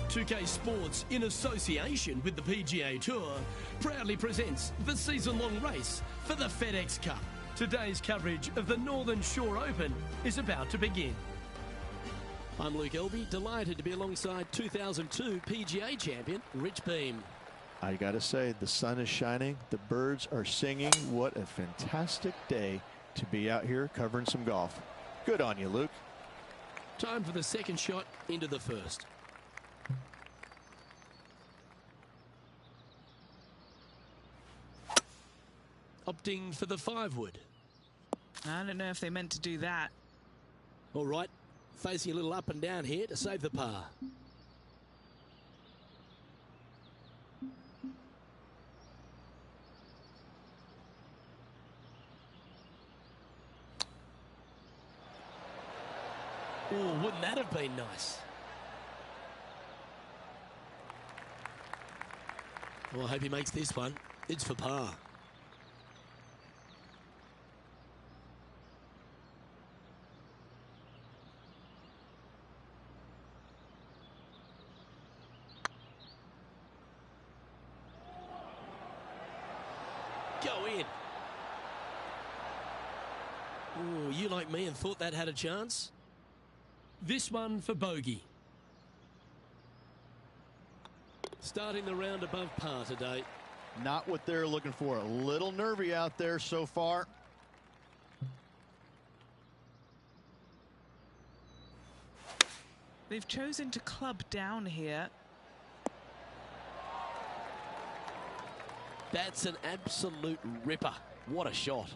2K Sports, in association with the PGA Tour, proudly presents the season-long race for the FedEx Cup. Today's coverage of the Northern Shore Open is about to begin. I'm Luke Elby, delighted to be alongside 2002 PGA champion Rich Beam. I gotta say, the sun is shining, the birds are singing. What a fantastic day to be out here covering some golf. Good on you, Luke. Time for the second shot into the first. Opting for the 5-wood. I don't know if they meant to do that. All right, facing a little up and down here to save the par. Oh, wouldn't that have been nice? Well, I hope he makes this one. It's for par. Go in. Oh, you like me and thought that had a chance? This one for bogey. Starting the round above par today. Not what they're looking for. A little nervy out there so far. They've chosen to club down here. That's an absolute ripper. What a shot.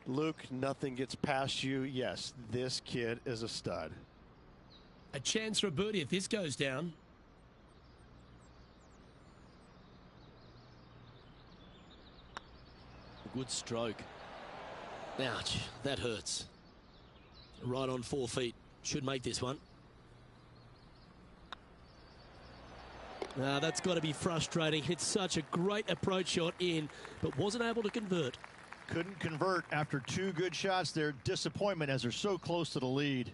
Luke, nothing gets past you. Yes, this kid is a stud. A chance for a birdie if this goes down. Good stroke. Ouch, that hurts. Right on 4 feet. Should make this one. That's got to be frustrating. It's such a great approach shot in, but wasn't able to convert. Couldn't convert after 2 good shots there. Disappointment as they're so close to the lead.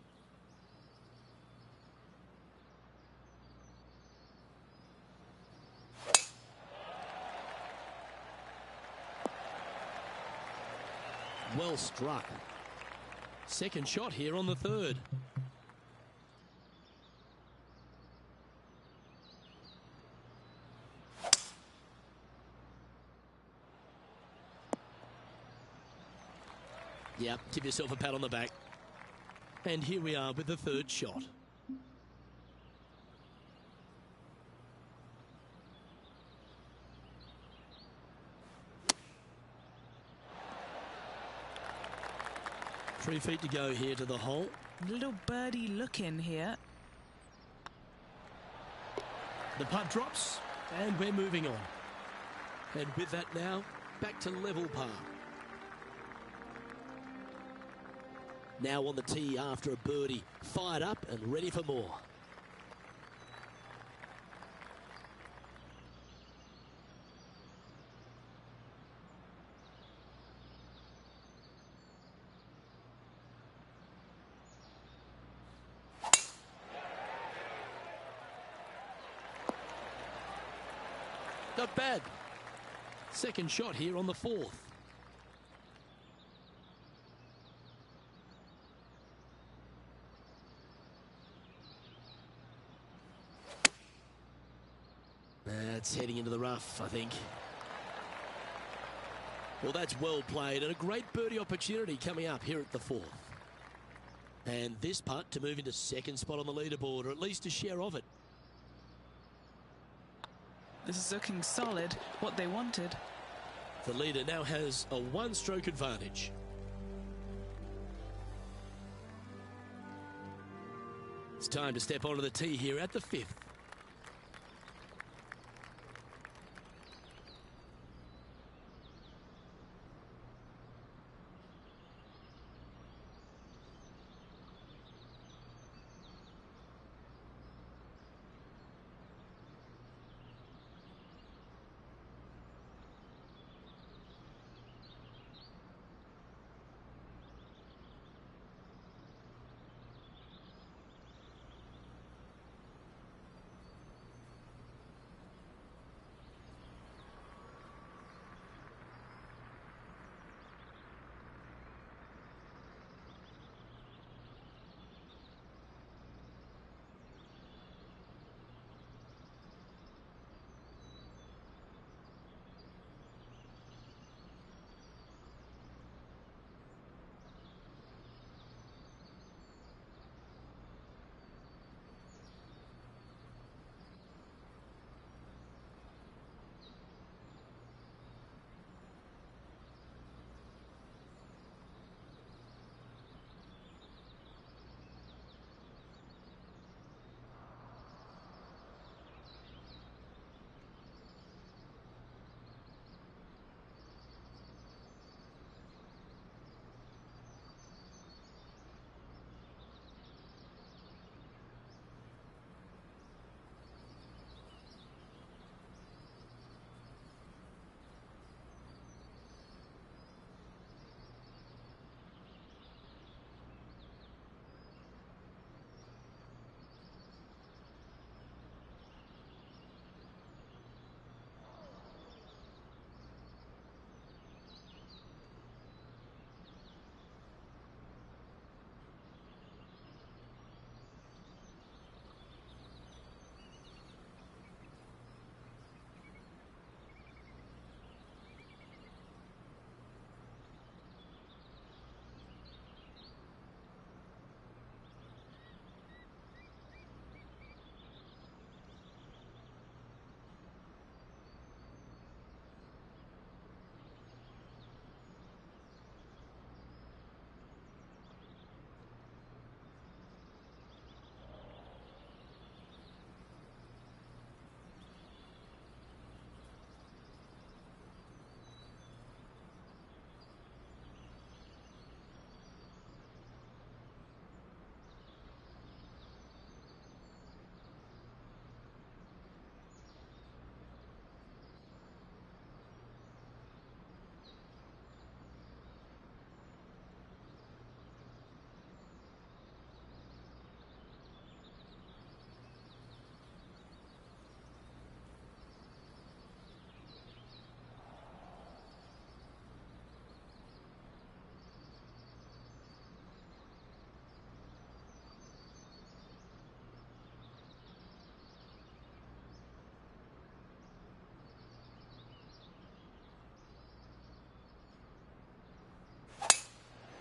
Well struck. Second shot here on the third. Yep, give yourself a pat on the back. And here we are with the third shot. Three feet to go here to the hole. Little birdie look in here. The putt drops, and we're moving on. And with that now, back to level par. Now on the tee after a birdie, fired up and ready for more. Not bad. Second shot here on the fourth. That's heading into the rough, I think. Well, that's well played and a great birdie opportunity coming up here at the fourth. And this putt to move into second spot on the leaderboard, or at least a share of it. This is looking solid, what they wanted. The leader now has a one-stroke advantage. It's time to step onto the tee here at the fifth.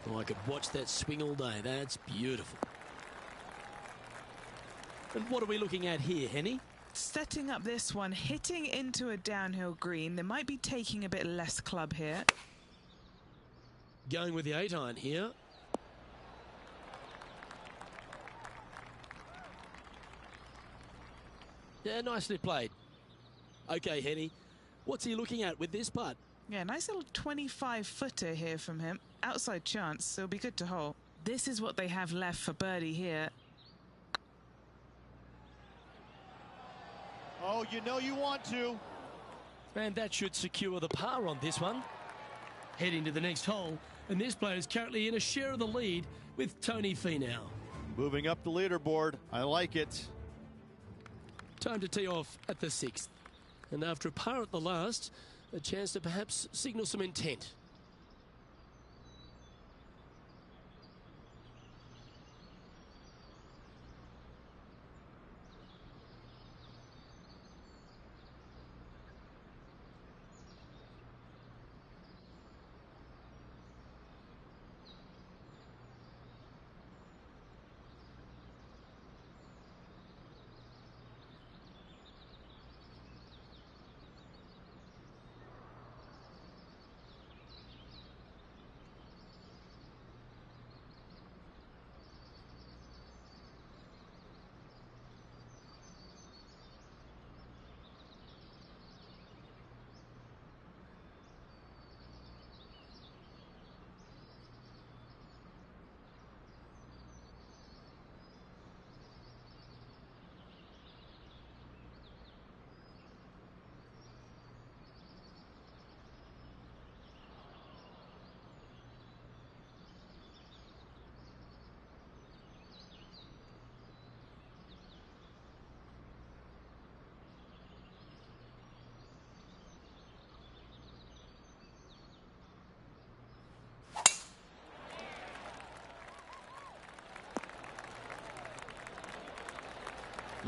Oh, I could watch that swing all day. That's beautiful. And what are we looking at here, Henny? Setting up this one, hitting into a downhill green. They might be taking a bit less club here. Going with the 8-iron here. Yeah, nicely played. Okay, Henny, what's he looking at with this putt? Yeah, nice little 25-footer here from him. Outside chance, so it'll be good to hole. This is what they have left for birdie here. Oh, you know you want to. And that should secure the par on this one. Heading to the next hole, and this player is currently in a share of the lead with Tony Finau. Moving up the leaderboard. I like it. Time to tee off at the 6th. And after a par at the last, a chance to perhaps signal some intent.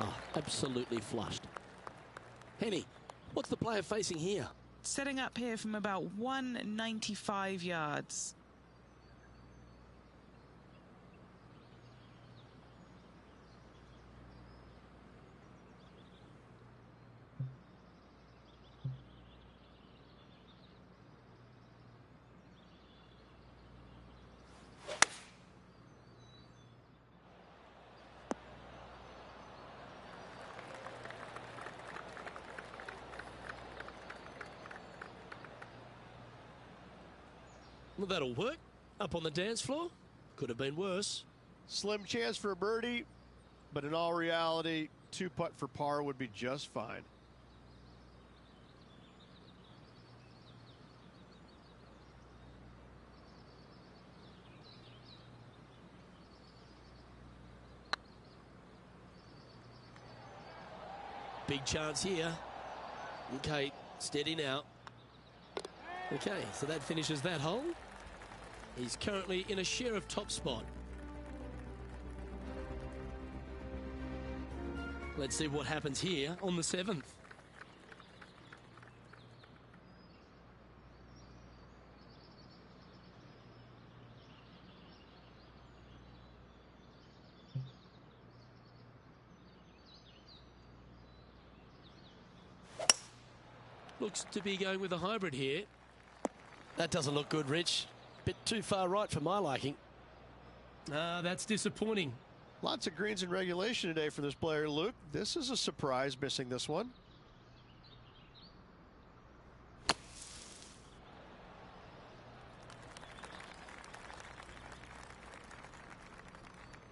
Oh, absolutely flushed. Henny, what's the player facing here? Setting up here from about 195 yards. Well, that'll work. Up on the dance floor. Could have been worse. Slim chance for a birdie, but in all reality, 2-putt for par would be just fine. Big chance here. Okay, steady now. Okay, so that finishes that hole. He's currently in a share of top spot. Let's see what happens here on the 7th. Looks to be going with a hybrid here. That doesn't look good, Rich. Bit too far right for my liking. That's disappointing. Lots of greens in regulation today for this player, Luke. This is a surprise, missing this one.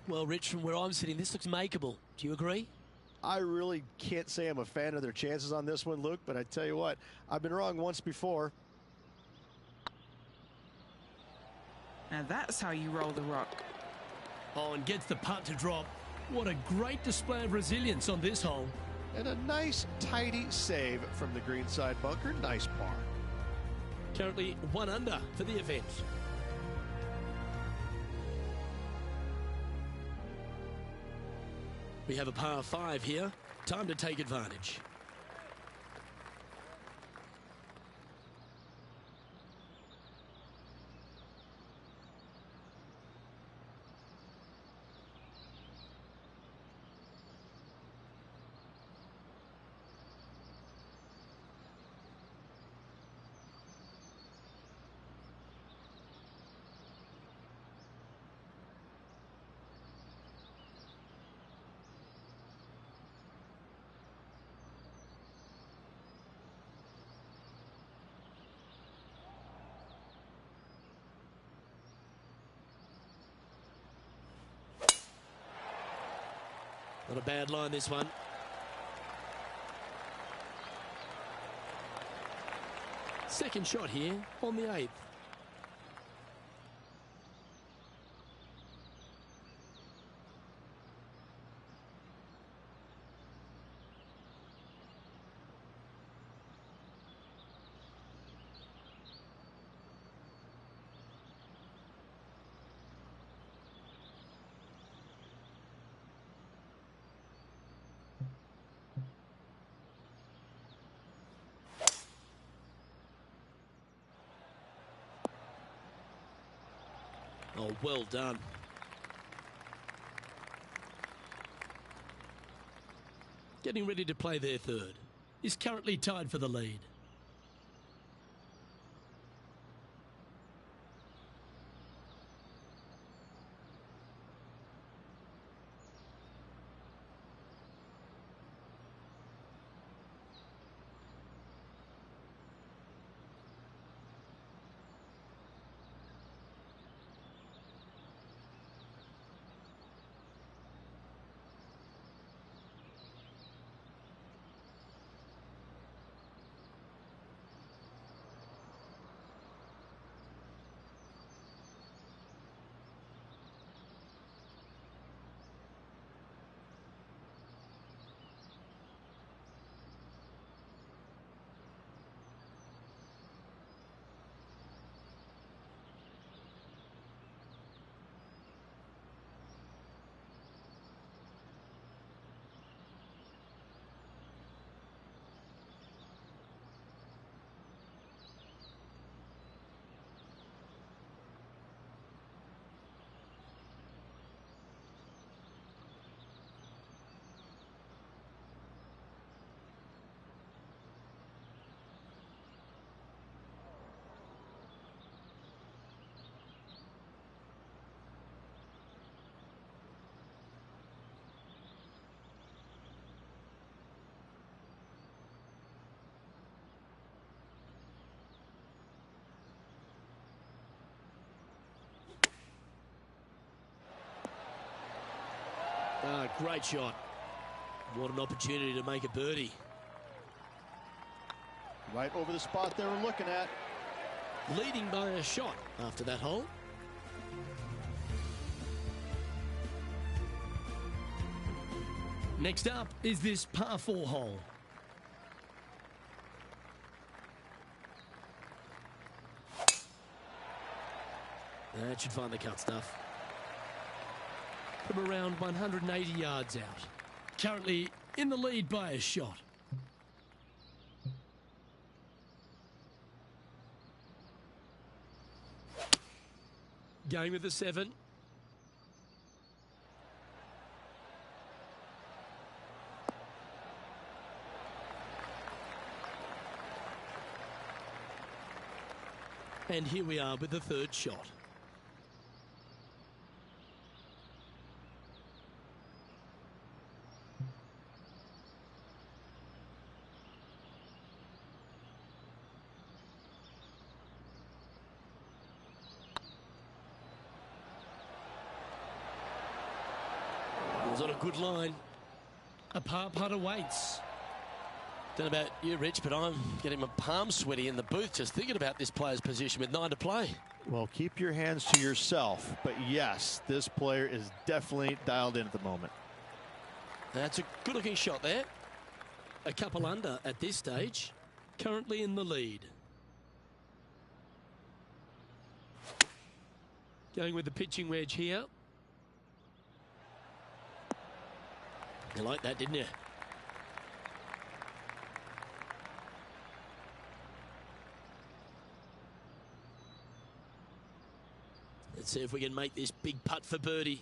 Well, Rich, from where I'm sitting, this looks makeable. Do you agree? I really can't say I'm a fan of their chances on this one, Luke, but I tell you what, I've been wrong once before. Now that's how you roll the rock. Oh, and gets the putt to drop. What a great display of resilience on this hole. And a nice, tidy save from the greenside bunker. Nice par. Currently 1 under for the event. We have a par 5 here. Time to take advantage. Not a bad line, this one. Second shot here on the 8th. Oh, well done. Getting ready to play their third. Is currently tied for the lead. Ah, great shot. What an opportunity to make a birdie. Right over the spot they were looking at. Leading by a shot after that hole. Next up is this par 4 hole. That should find the cut stuff. From around 180 yards out. Currently in the lead by a shot. Going with the 7. And here we are with the third shot. Was on a good line. A par putt awaits. Don't know about you, Rich, but I'm getting my palms sweaty in the booth just thinking about this player's position with 9 to play. Well, keep your hands to yourself. But yes, this player is definitely dialed in at the moment. That's a good-looking shot there. A couple under at this stage. Currently in the lead. Going with the pitching wedge here. You liked that, didn't you? Let's see if we can make this big putt for birdie.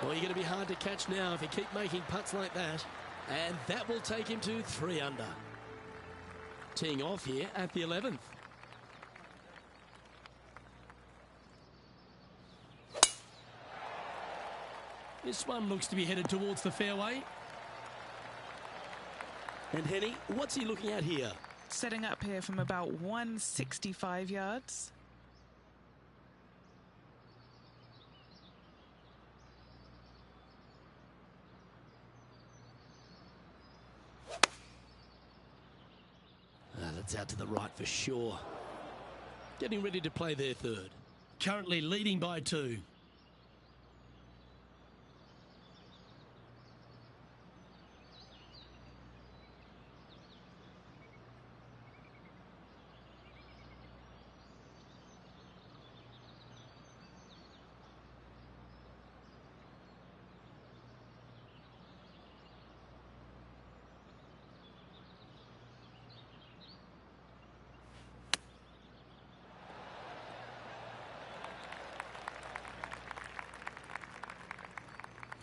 Well, you're going to be hard to catch now if you keep making putts like that. And that will take him to 3 under. Teeing off here at the 11th. This one looks to be headed towards the fairway. And Henny, what's he looking at here? Setting up here from about 165 yards. That's out to the right for sure. Getting ready to play their third. Currently leading by 2.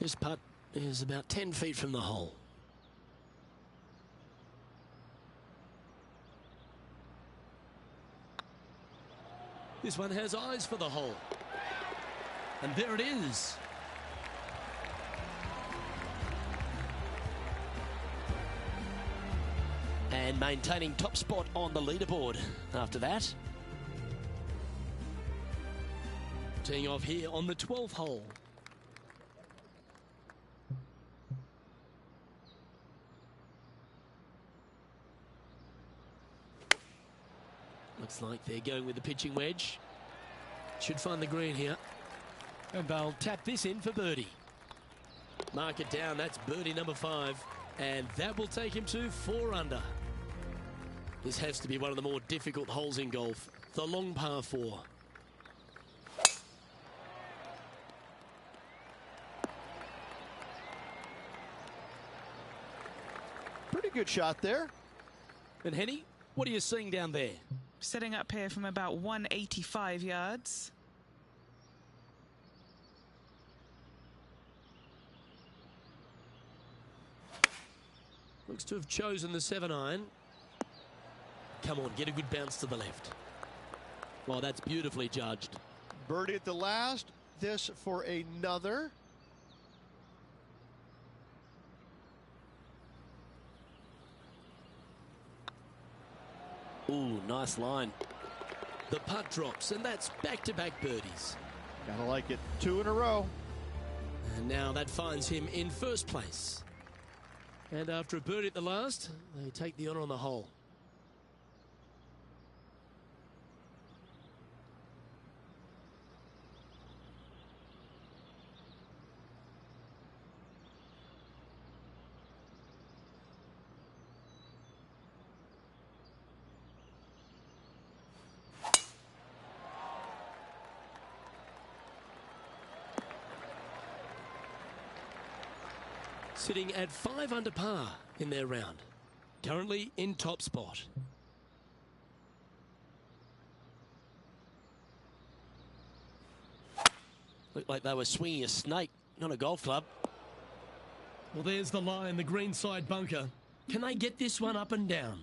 This putt is about 10 feet from the hole. This one has eyes for the hole. And there it is. And maintaining top spot on the leaderboard after that. Teeing off here on the 12th hole. Looks like they're going with the pitching wedge. Should find the green here. And they'll tap this in for birdie. Mark it down, that's birdie number 5. And that will take him to 4 under. This has to be one of the more difficult holes in golf. The long par 4. Pretty good shot there. And Henny, what are you seeing down there? Setting up here from about 185 yards. Looks to have chosen the 7-iron. Come on, get a good bounce to the left. Well, that's beautifully judged. Birdie at the last. This for another. Ooh, nice line. The putt drops, and that's back-to-back birdies. Gotta like it. 2 in a row. And now that finds him in first place. And after a birdie at the last, they take the honour on the hole. Sitting at 5 under par in their round. Currently in top spot. Looked like they were swinging a snake, not a golf club. Well, there's the line, the green side bunker. Can they get this one up and down?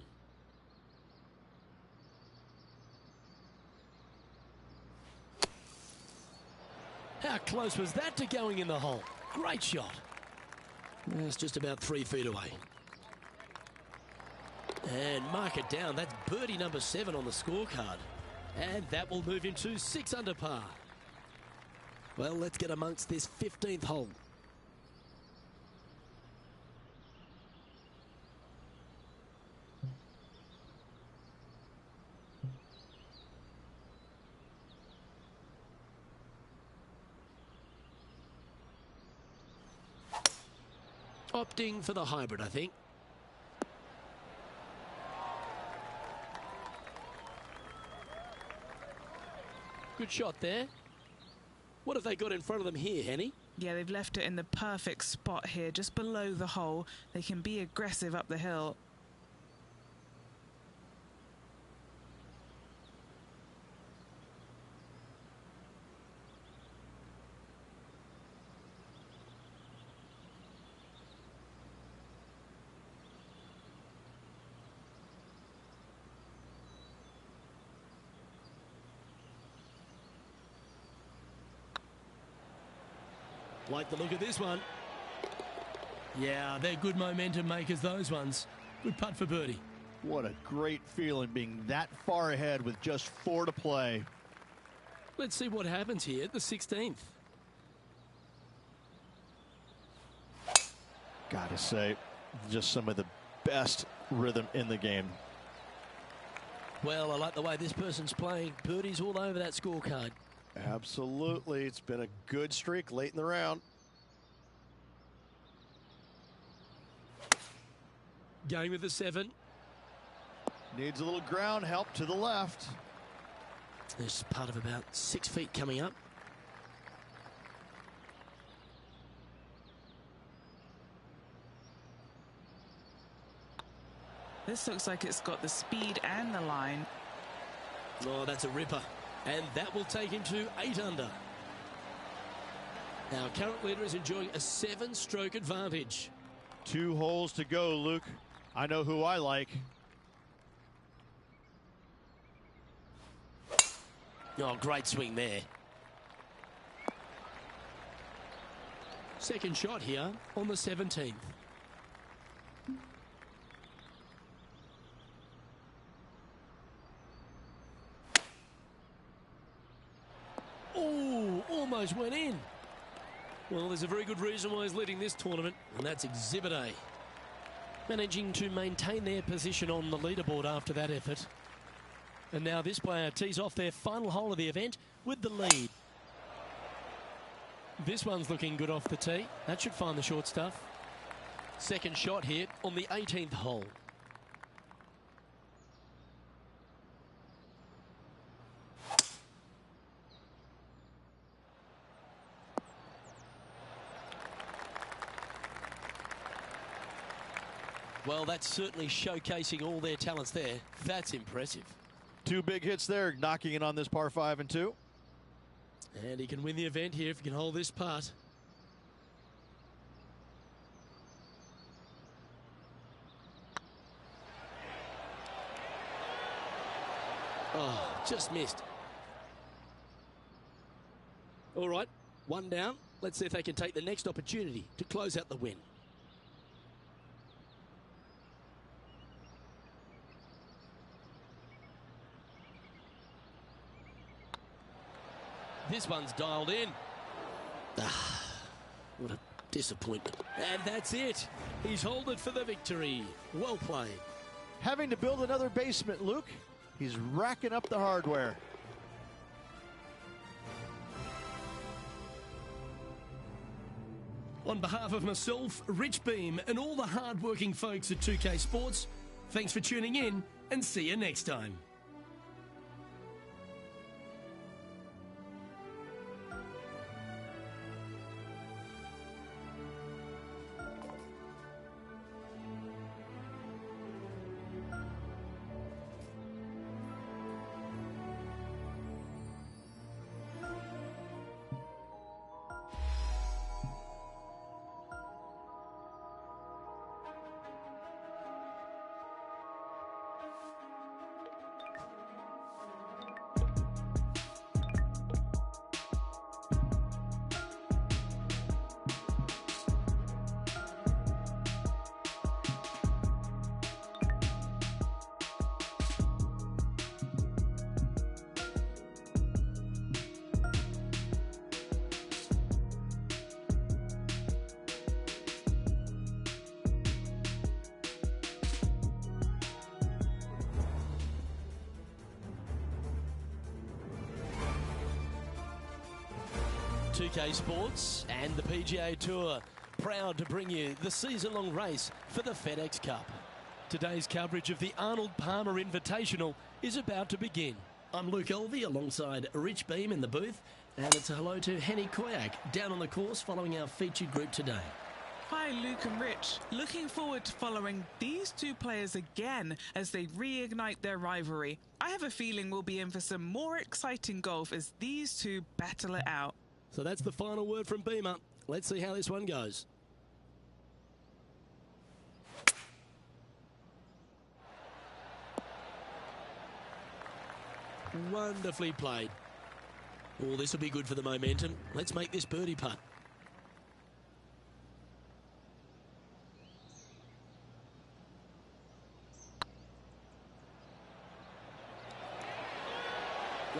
How close was that to going in the hole? Great shot. It's just about 3 feet away. And mark it down. That's birdie number 7 on the scorecard. And that will move him to 6 under par. Well, let's get amongst this 15th hole. Opting for the hybrid, I think. Good shot there. What have they got in front of them here, Henny? Yeah, they've left it in the perfect spot here, just below the hole. They can be aggressive up the hill. Like the look of this one. Yeah, they're good momentum makers, those ones. Good putt for birdie. What a great feeling being that far ahead with just 4 to play. Let's see what happens here at the 16th. Gotta say, just some of the best rhythm in the game. Well, I like the way this person's playing. Birdies all over that scorecard. Absolutely. It's been a good streak late in the round. Going with the 7. Needs a little ground help to the left. There's part of about 6 feet coming up. This looks like it's got the speed and the line. Oh, that's a ripper. And that will take him to 8 under. Now, current leader is enjoying a 7-stroke advantage. 2 holes to go, Luke. I know who I like. Oh, great swing there. Second shot here on the 17th. Oh, almost went in. Well, there's a very good reason why he's leading this tournament, and that's Exhibit A. Managing to maintain their position on the leaderboard after that effort. And now this player tees off their final hole of the event with the lead. This one's looking good off the tee. That should find the short stuff. Second shot here on the 18th hole. Well, that's certainly showcasing all their talents there. That's impressive. 2 big hits there, knocking it on this par 5 and 2. And he can win the event here if he can hold this putt. Oh, just missed. All right, 1 down. Let's see if they can take the next opportunity to close out the win. This one's dialed in. Ah, what a disappointment. And that's it. He's holed it for the victory. Well played. Having to build another basement, Luke. He's racking up the hardware. On behalf of myself, Rich Beam, and all the hard-working folks at 2K Sports, thanks for tuning in, and see you next time. .2K Sports and the PGA Tour, proud to bring you the season-long race for the FedEx Cup. Today's coverage of the Arnold Palmer Invitational is about to begin. I'm Luke Elvey alongside Rich Beam in the booth, and it's a hello to Henny Koyak down on the course following our featured group today. Hi, Luke and Rich. Looking forward to following these 2 players again as they reignite their rivalry. I have a feeling we'll be in for some more exciting golf as these 2 battle it out. So that's the final word from Beamer. Let's see how this one goes. Wonderfully played. Oh, this will be good for the momentum. Let's make this birdie putt.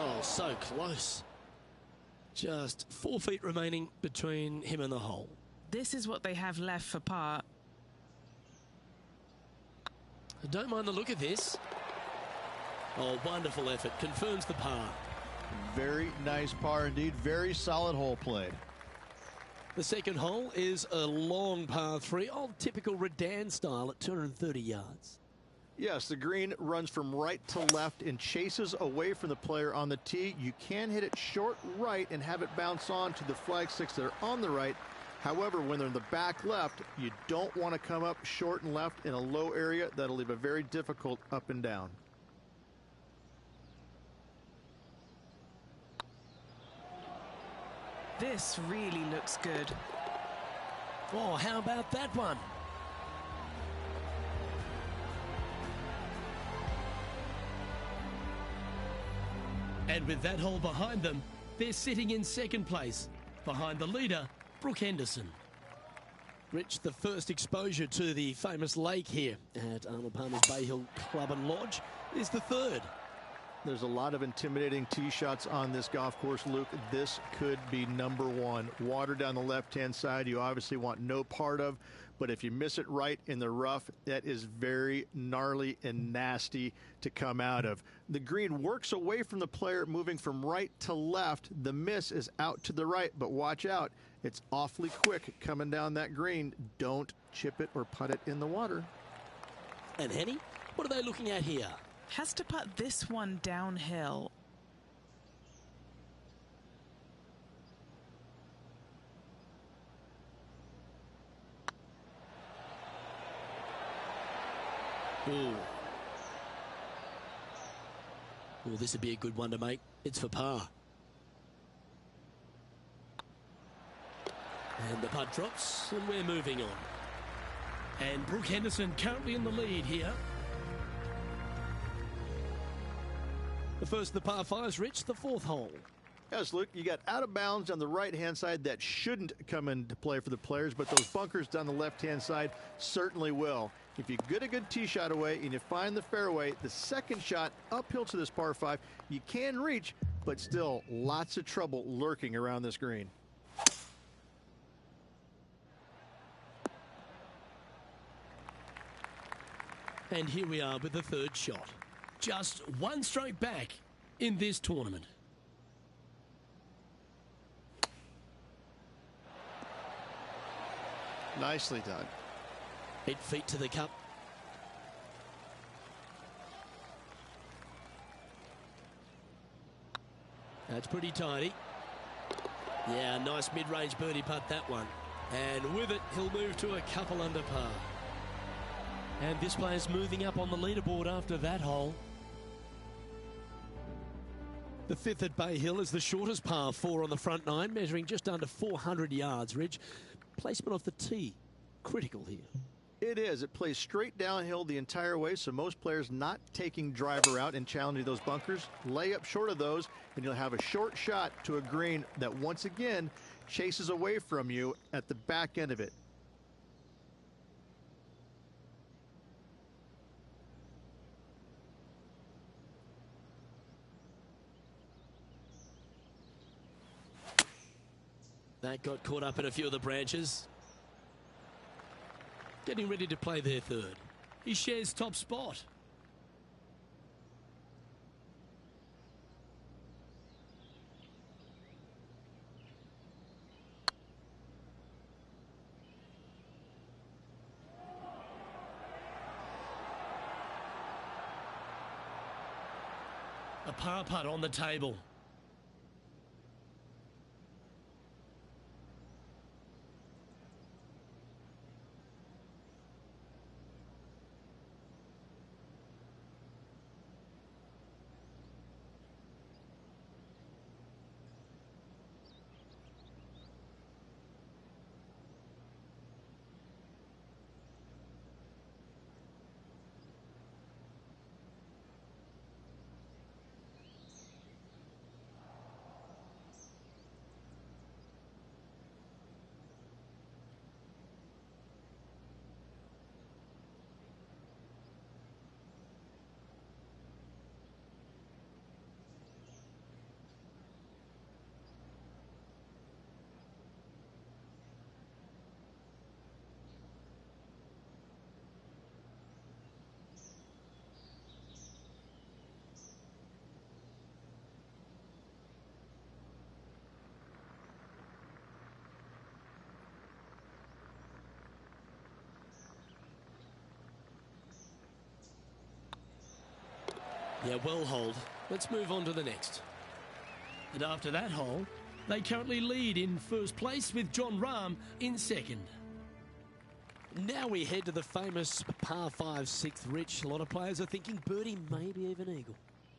Oh, so close. Just 4 feet remaining between him and the hole. This is what they have left for par. I don't mind the look of this. Oh, wonderful effort. Confirms the par. Very nice par indeed. Very solid hole played. The second hole is a long par 3, old typical Redan style at 230 yards. Yes, the green runs from right to left and chases away from the player on the tee. You can hit it short right and have it bounce on to the flag sticks that are on the right. However, when they're in the back left, you don't want to come up short and left in a low area. That'll leave a very difficult up and down. This really looks good. Oh, how about that one? And with that hole behind them, they're sitting in second place, behind the leader, Brooke Henderson. Rich, the first exposure to the famous lake here at Arnold Palmer's Bay Hill Club and Lodge is the third. There's a lot of intimidating tee shots on this golf course, Luke. This could be number one. Water down the left-hand side, you obviously want no part of, but if you miss it right in the rough, that is very gnarly and nasty to come out of. The green works away from the player, moving from right to left. The miss is out to the right, but watch out. It's awfully quick coming down that green. Don't chip it or putt it in the water. And Henny, what are they looking at here? Has to putt this one downhill. Ooh. Well, this would be a good one to make. It's for par. And the putt drops, and we're moving on. And Brooke Henderson currently in the lead here. The first of the par 5s, Rich, the fourth hole. Yes, Luke, you got out of bounds on the right-hand side that shouldn't come into play for the players, but those bunkers down the left-hand side certainly will. If you get a good tee shot away and you find the fairway, the second shot uphill to this par 5, you can reach, but still lots of trouble lurking around this green. And here we are with the third shot. Just one stroke back in this tournament. Nicely done. 8 feet to the cup. That's pretty tidy. Yeah, nice mid-range birdie putt, that one. And with it, he'll move to a couple under par. And this player's moving up on the leaderboard after that hole. The fifth at Bay Hill is the shortest par 4 on the front nine, measuring just under 400 yards, Ridge. Placement off the tee, critical here. It is. It plays straight downhill the entire way, so most players not taking driver out and challenging those bunkers. Lay up short of those, and you'll have a short shot to a green that once again chases away from you at the back end of it. That got caught up in a few of the branches. Getting ready to play their third. He shares top spot. A par putt on the table. Yeah, well holed. Let's move on to the next. And after that hole, they currently lead in first place with John Rahm in second. Now we head to the famous par 5 6th, Rich. A lot of players are thinking birdie, maybe even eagle.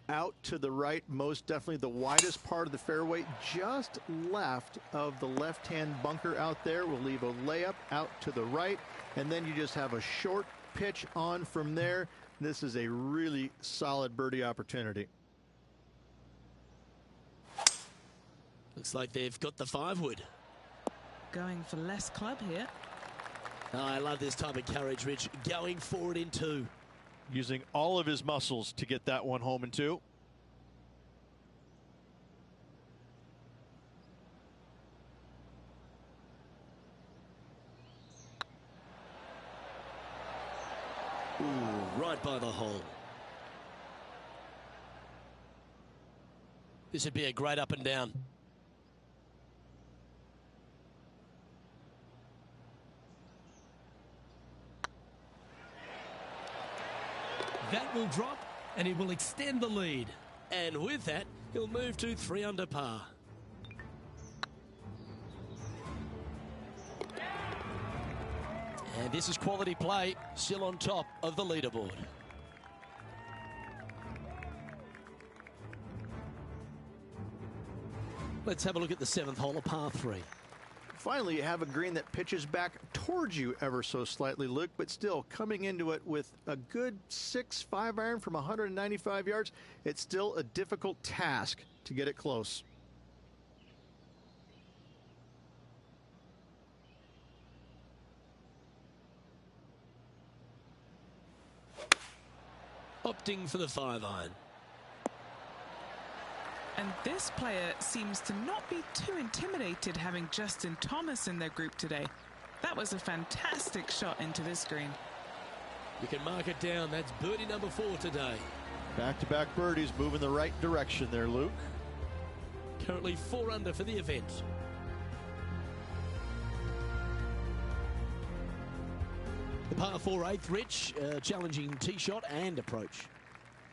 Out to the right, most definitely the widest part of the fairway, just left of the left-hand bunker out there. We'll leave a layup out to the right, and then you just have a short pitch on from there. This is a really solid birdie opportunity. Looks like they've got the 5-wood. Going for less club here. Oh, I love this type of courage, Rich. Going forward in 2. Using all of his muscles to get that one home in 2. Ooh, right by the hole. This would be a great up and down. That will drop, and it will extend the lead. And with that, he'll move to 3 under par. And this is quality play, still on top of the leaderboard. Let's have a look at the 7th hole of par 3. Finally, you have a green that pitches back towards you ever so slightly, Luke, but still coming into it with a good 6-5 iron from 195 yards. It's still a difficult task to get it close. Opting for the 5-iron. And this player seems to not be too intimidated having Justin Thomas in their group today. That was a fantastic shot into this green. You can mark it down. That's birdie number 4 today. Back-to-back birdies, moving the right direction there, Luke. Currently 4 under for the event. The par 4 8th, Rich, challenging tee shot and approach.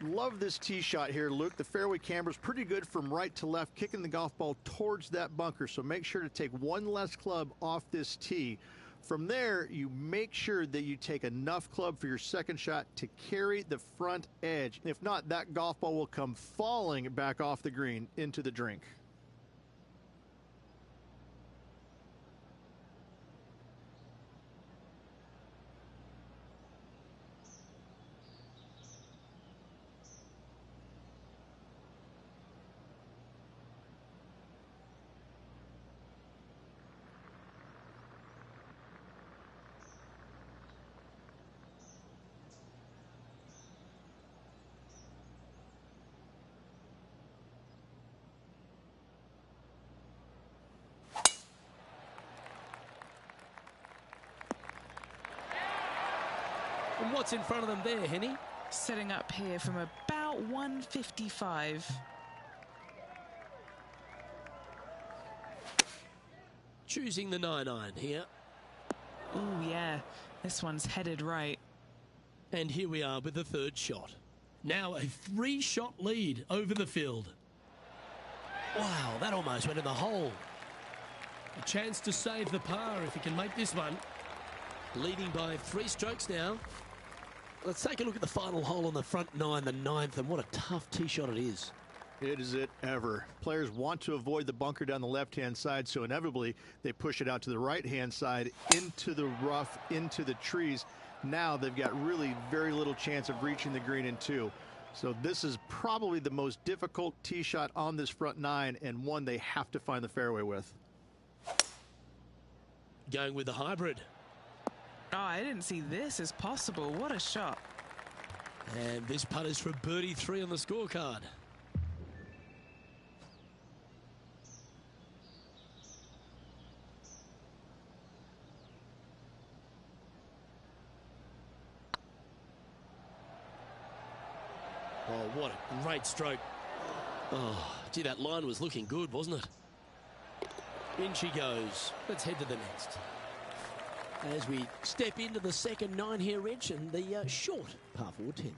Love this tee shot here, Luke. The fairway camber's pretty good from right to left, kicking the golf ball towards that bunker. So make sure to take one less club off this tee. From there, you make sure that you take enough club for your second shot to carry the front edge. If not, that golf ball will come falling back off the green into the drink. And what's in front of them there, Henny? Setting up here from about 155. Choosing the 9-iron here. Oh yeah, this one's headed right. And here we are with the 3rd shot. Now a 3-shot lead over the field. Wow, that almost went in the hole. A chance to save the par if he can make this one. Leading by 3 strokes now. Let's take a look at the final hole on the front 9, the 9th, and what a tough tee shot it is. It is it ever. Players want to avoid the bunker down the left-hand side, so inevitably they push it out to the right-hand side, into the rough, into the trees. Now they've got really very little chance of reaching the green in 2. So this is probably the most difficult tee shot on this front 9, and one they have to find the fairway with. Going with the hybrid. Oh, I didn't see this as possible. What a shot. And this putt is for birdie 3 on the scorecard. Oh, what a great stroke. Oh, gee, that line was looking good, wasn't it? In she goes. Let's head to the next. As we step into the second 9 here, Rich, and the short par 4 10th.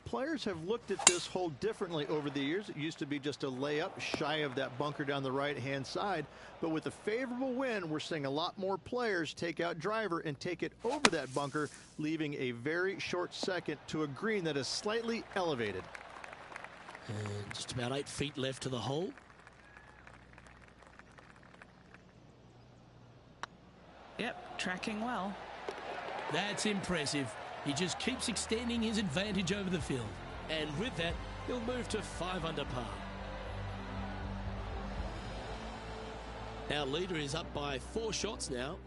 players have looked at this hole differently over the years. It used to be just a layup shy of that bunker down the right-hand side. But with a favorable wind, we're seeing a lot more players take out driver and take it over that bunker, leaving a very short second to a green that is slightly elevated. And just about 8 feet left to the hole. Yep, tracking well. That's impressive. He just keeps extending his advantage over the field. And with that, he'll move to 5 under par. Our leader is up by 4 shots now.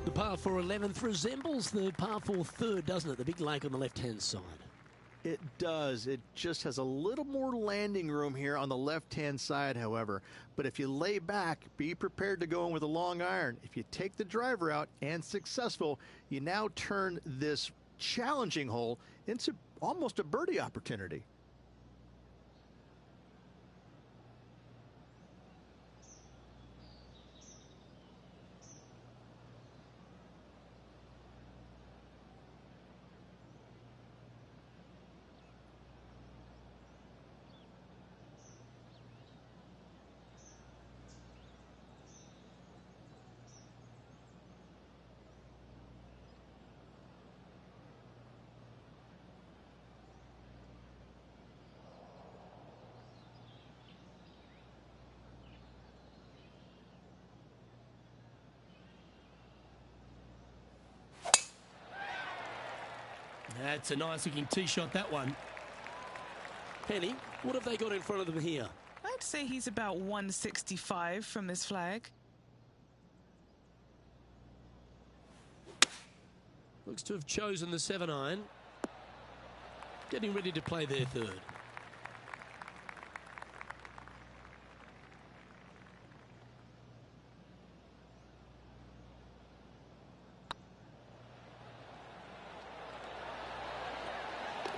The par 4 11th resembles the par 4 3rd, doesn't it? The big lake on the left-hand side. It does. It just has a little more landing room here on the left-hand side, however. But if you lay back, be prepared to go in with a long iron. If you take the driver out and successful, you now turn this challenging hole into almost a birdie opportunity. That's a nice looking tee shot, that one. Penny, what have they got in front of them here? I'd say he's about 165 from this flag. Looks to have chosen the 7-iron. Getting ready to play their 3rd.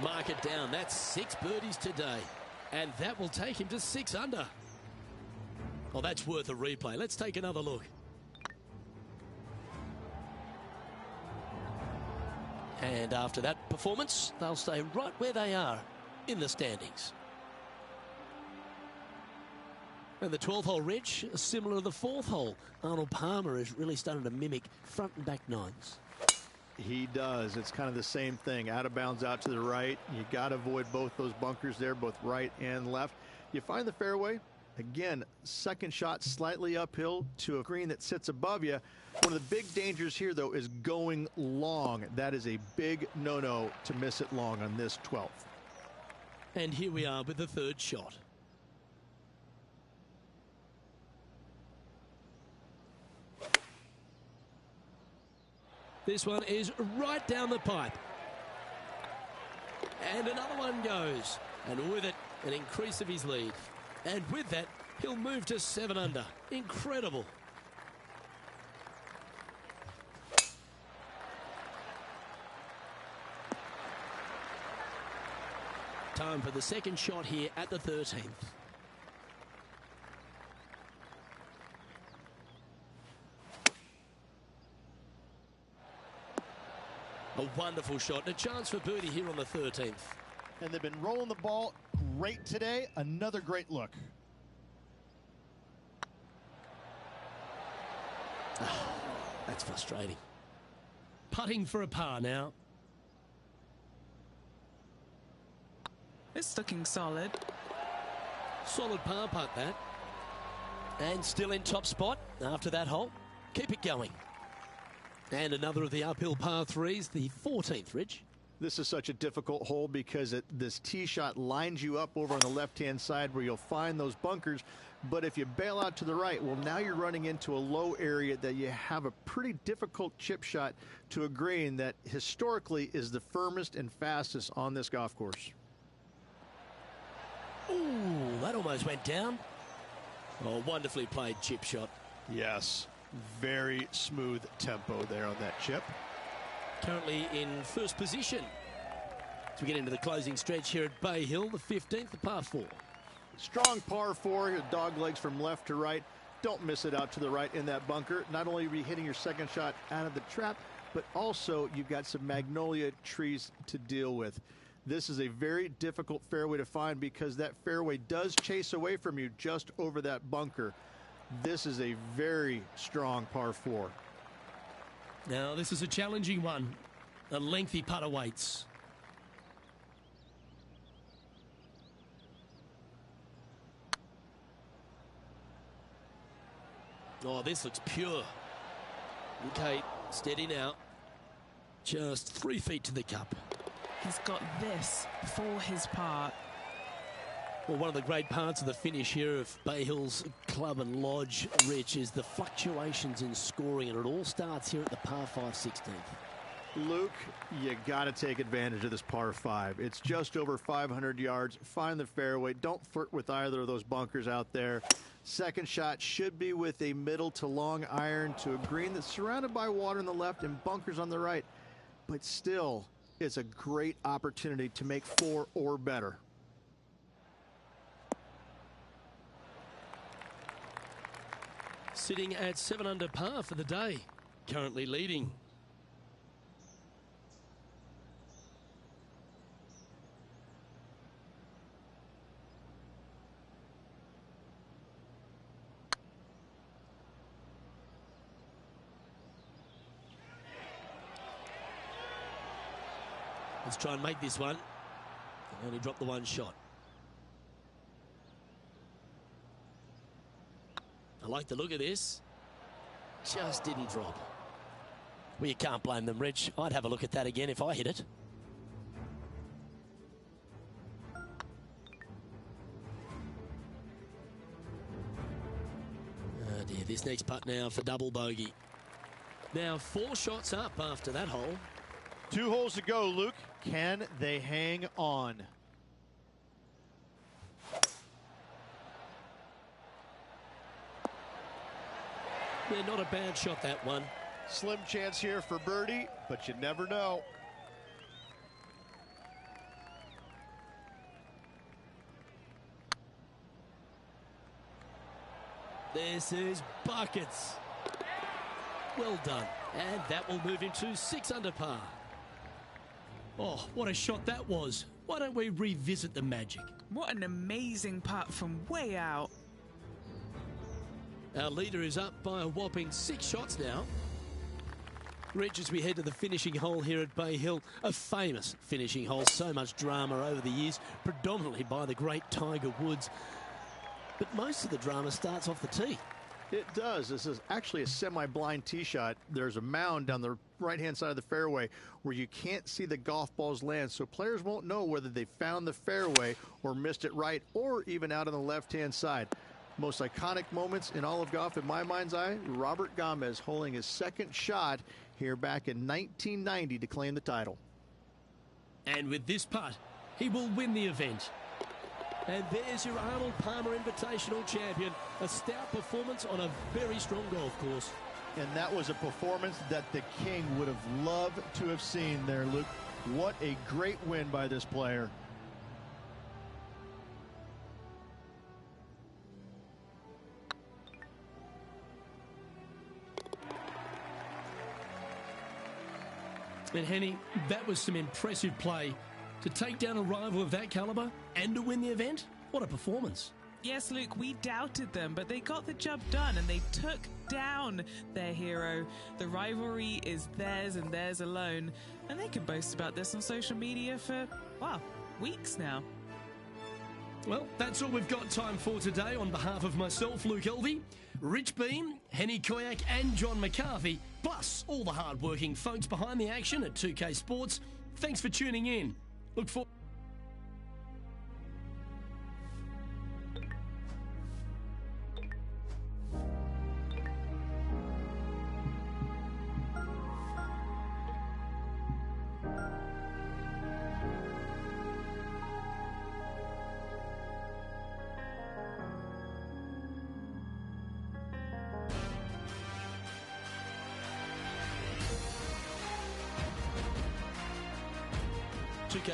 Mark it down. That's 6 birdies today. And that will take him to 6 under. Oh, that's worth a replay. Let's take another look. And after that performance, they'll stay right where they are in the standings. And the 12th hole, Rich, similar to the 4th hole. Arnold Palmer is really starting to mimic front and back 9s. He does. It's kind of the same thing. Out of bounds out to the right. You got to avoid both those bunkers there, both right and left. You find the fairway. Again, second shot slightly uphill to a green that sits above you. One of the big dangers here, though, is going long. That is a big no-no to miss it long on this 12th. And here we are with the 3rd shot. This one is right down the pipe. And another one goes. And with it, an increase of his lead. And with that, he'll move to 7 under. Incredible. Time for the 2nd shot here at the 13th. A wonderful shot and a chance for birdie here on the 13th. And they've been rolling the ball great today. Another great look. That's frustrating. Putting for a par now. It's looking solid. Solid par putt, that. And still in top spot after that hole. Keep it going. And another of the uphill par 3s, the 14th, Rich. This is such a difficult hole because this tee shot lines you up over on the left-hand side where you'll find those bunkers. But if you bail out to the right, well, now you're running into a low area that you have a pretty difficult chip shot to a green that historically is the firmest and fastest on this golf course. Ooh, that almost went down. Oh, wonderfully played chip shot. Yes, very smooth tempo there on that chip. Currently in first position as we get into the closing stretch here at Bay Hill, the 15th, the par 4. Strong par 4, dog legs from left to right. Don't miss it out to the right in that bunker. Not only are you hitting your second shot out of the trap, but also you've got some magnolia trees to deal with. This is a very difficult fairway to find because that fairway does chase away from you just over that bunker. This is a very strong par 4. Now this is a challenging one. A lengthy putt awaits. Oh, this looks pure. Okay, steady now. Just 3 feet to the cup. He's got this for his part. Well, one of the great parts of the finish here of Bay Hills Club and Lodge, Rich, is the fluctuations in scoring, and it all starts here at the par 5 16th. Luke, you got to take advantage of this par 5. It's just over 500 yards. Find the fairway. Don't flirt with either of those bunkers out there. Second shot should be with a middle to long iron to a green that's surrounded by water on the left and bunkers on the right. But still, it's a great opportunity to make 4 or better. Sitting at 7 under par for the day. Currently leading. Let's try and make this one. Only dropped the one shot. I like the look of this. Just didn't drop. Well, you can't blame them, Rich. I'd have a look at that again if I hit it. Oh dear, this next putt now for double bogey. Now 4 shots up after that hole. 2 holes to go, Luke. Can they hang on? Yeah, not a bad shot, that one. Slim chance here for birdie, but you never know. This is buckets. Well done. And that will move him to 6 under par. Oh, what a shot that was. Why don't we revisit the magic? What an amazing putt from way out. Our leader is up by a whopping 6 shots now. Rich, as we head to the finishing hole here at Bay Hill, a famous finishing hole, so much drama over the years, predominantly by the great Tiger Woods. But most of the drama starts off the tee. It does. This is actually a semi-blind tee shot. There's a mound down the right-hand side of the fairway where you can't see the golf balls land, so players won't know whether they found the fairway or missed it right or even out on the left-hand side. Most iconic moments in all of golf, in my mind's eye, Robert Gomez holding his second shot here back in 1990 to claim the title. And with this putt, he will win the event. And there's your Arnold Palmer Invitational champion. A stout performance on a very strong golf course. And that was a performance that the King would have loved to have seen there, Luke. What a great win by this player. And Henny, that was some impressive play. To take down a rival of that caliber and to win the event, what a performance. Yes, Luke, we doubted them, but they got the job done and they took down their hero. The rivalry is theirs and theirs alone, and they can boast about this on social media for, well, weeks now. Well, that's all we've got time for today. On behalf of myself, Luke Elvey, Rich Beam, Henny Koyak and John McCarthy, plus all the hard-working folks behind the action at 2K Sports, thanks for tuning in. Look forward.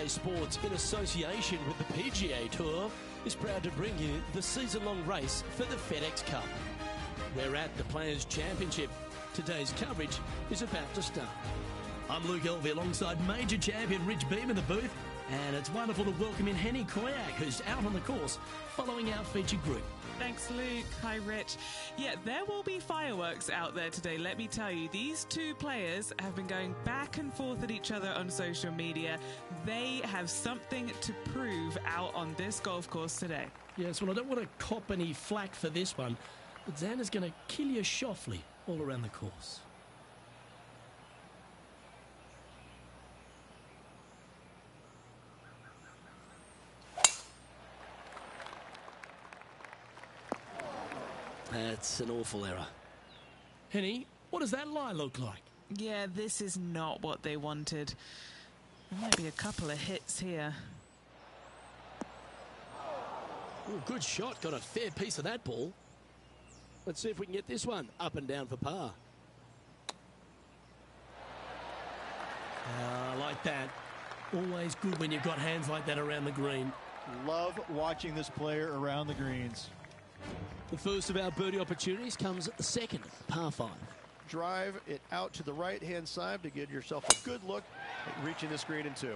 Sports, in association with the PGA Tour, is proud to bring you the season-long race for the FedEx Cup. We're at the Players' Championship. Today's coverage is about to start. I'm Luke Elvey alongside major champion Rich Beam in the booth, and it's wonderful to welcome in Henny Koyak, who's out on the course following our featured group. Thanks, Luke. Hi, Rich. Yeah, there will be fireworks out there today, let me tell you. These two players have been going back and forth at each other on social media. They have something to prove out on this golf course today. Yes, well, I don't want to cop any flack for this one, but Xander's going to kill you softly all around the course. That's an awful error. Henny, what does that lie look like? Yeah, this is not what they wanted. There might be a couple of hits here. Ooh, good shot. Got a fair piece of that ball. Let's see if we can get this one up and down for par. I like that. Always good when you've got hands like that around the green. Love watching this player around the greens. The first of our birdie opportunities comes second, par 5. Drive it out to the right-hand side to give yourself a good look at reaching this green in 2.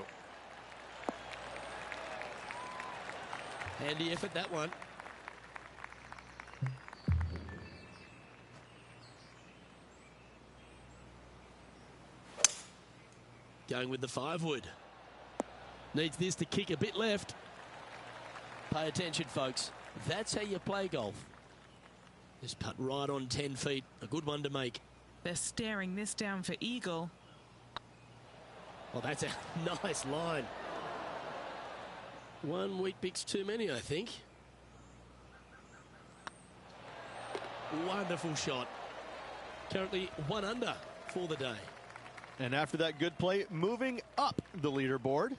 Handy effort, that one. Going with the 5-wood. Needs this to kick a bit left. Pay attention, folks. That's how you play golf. This putt right on 10 feet. A good one to make. They're staring this down for eagle. Well, that's a nice line. One wheat bix too many, I think. Wonderful shot. Currently 1 under for the day. And after that good play, moving up the leaderboard.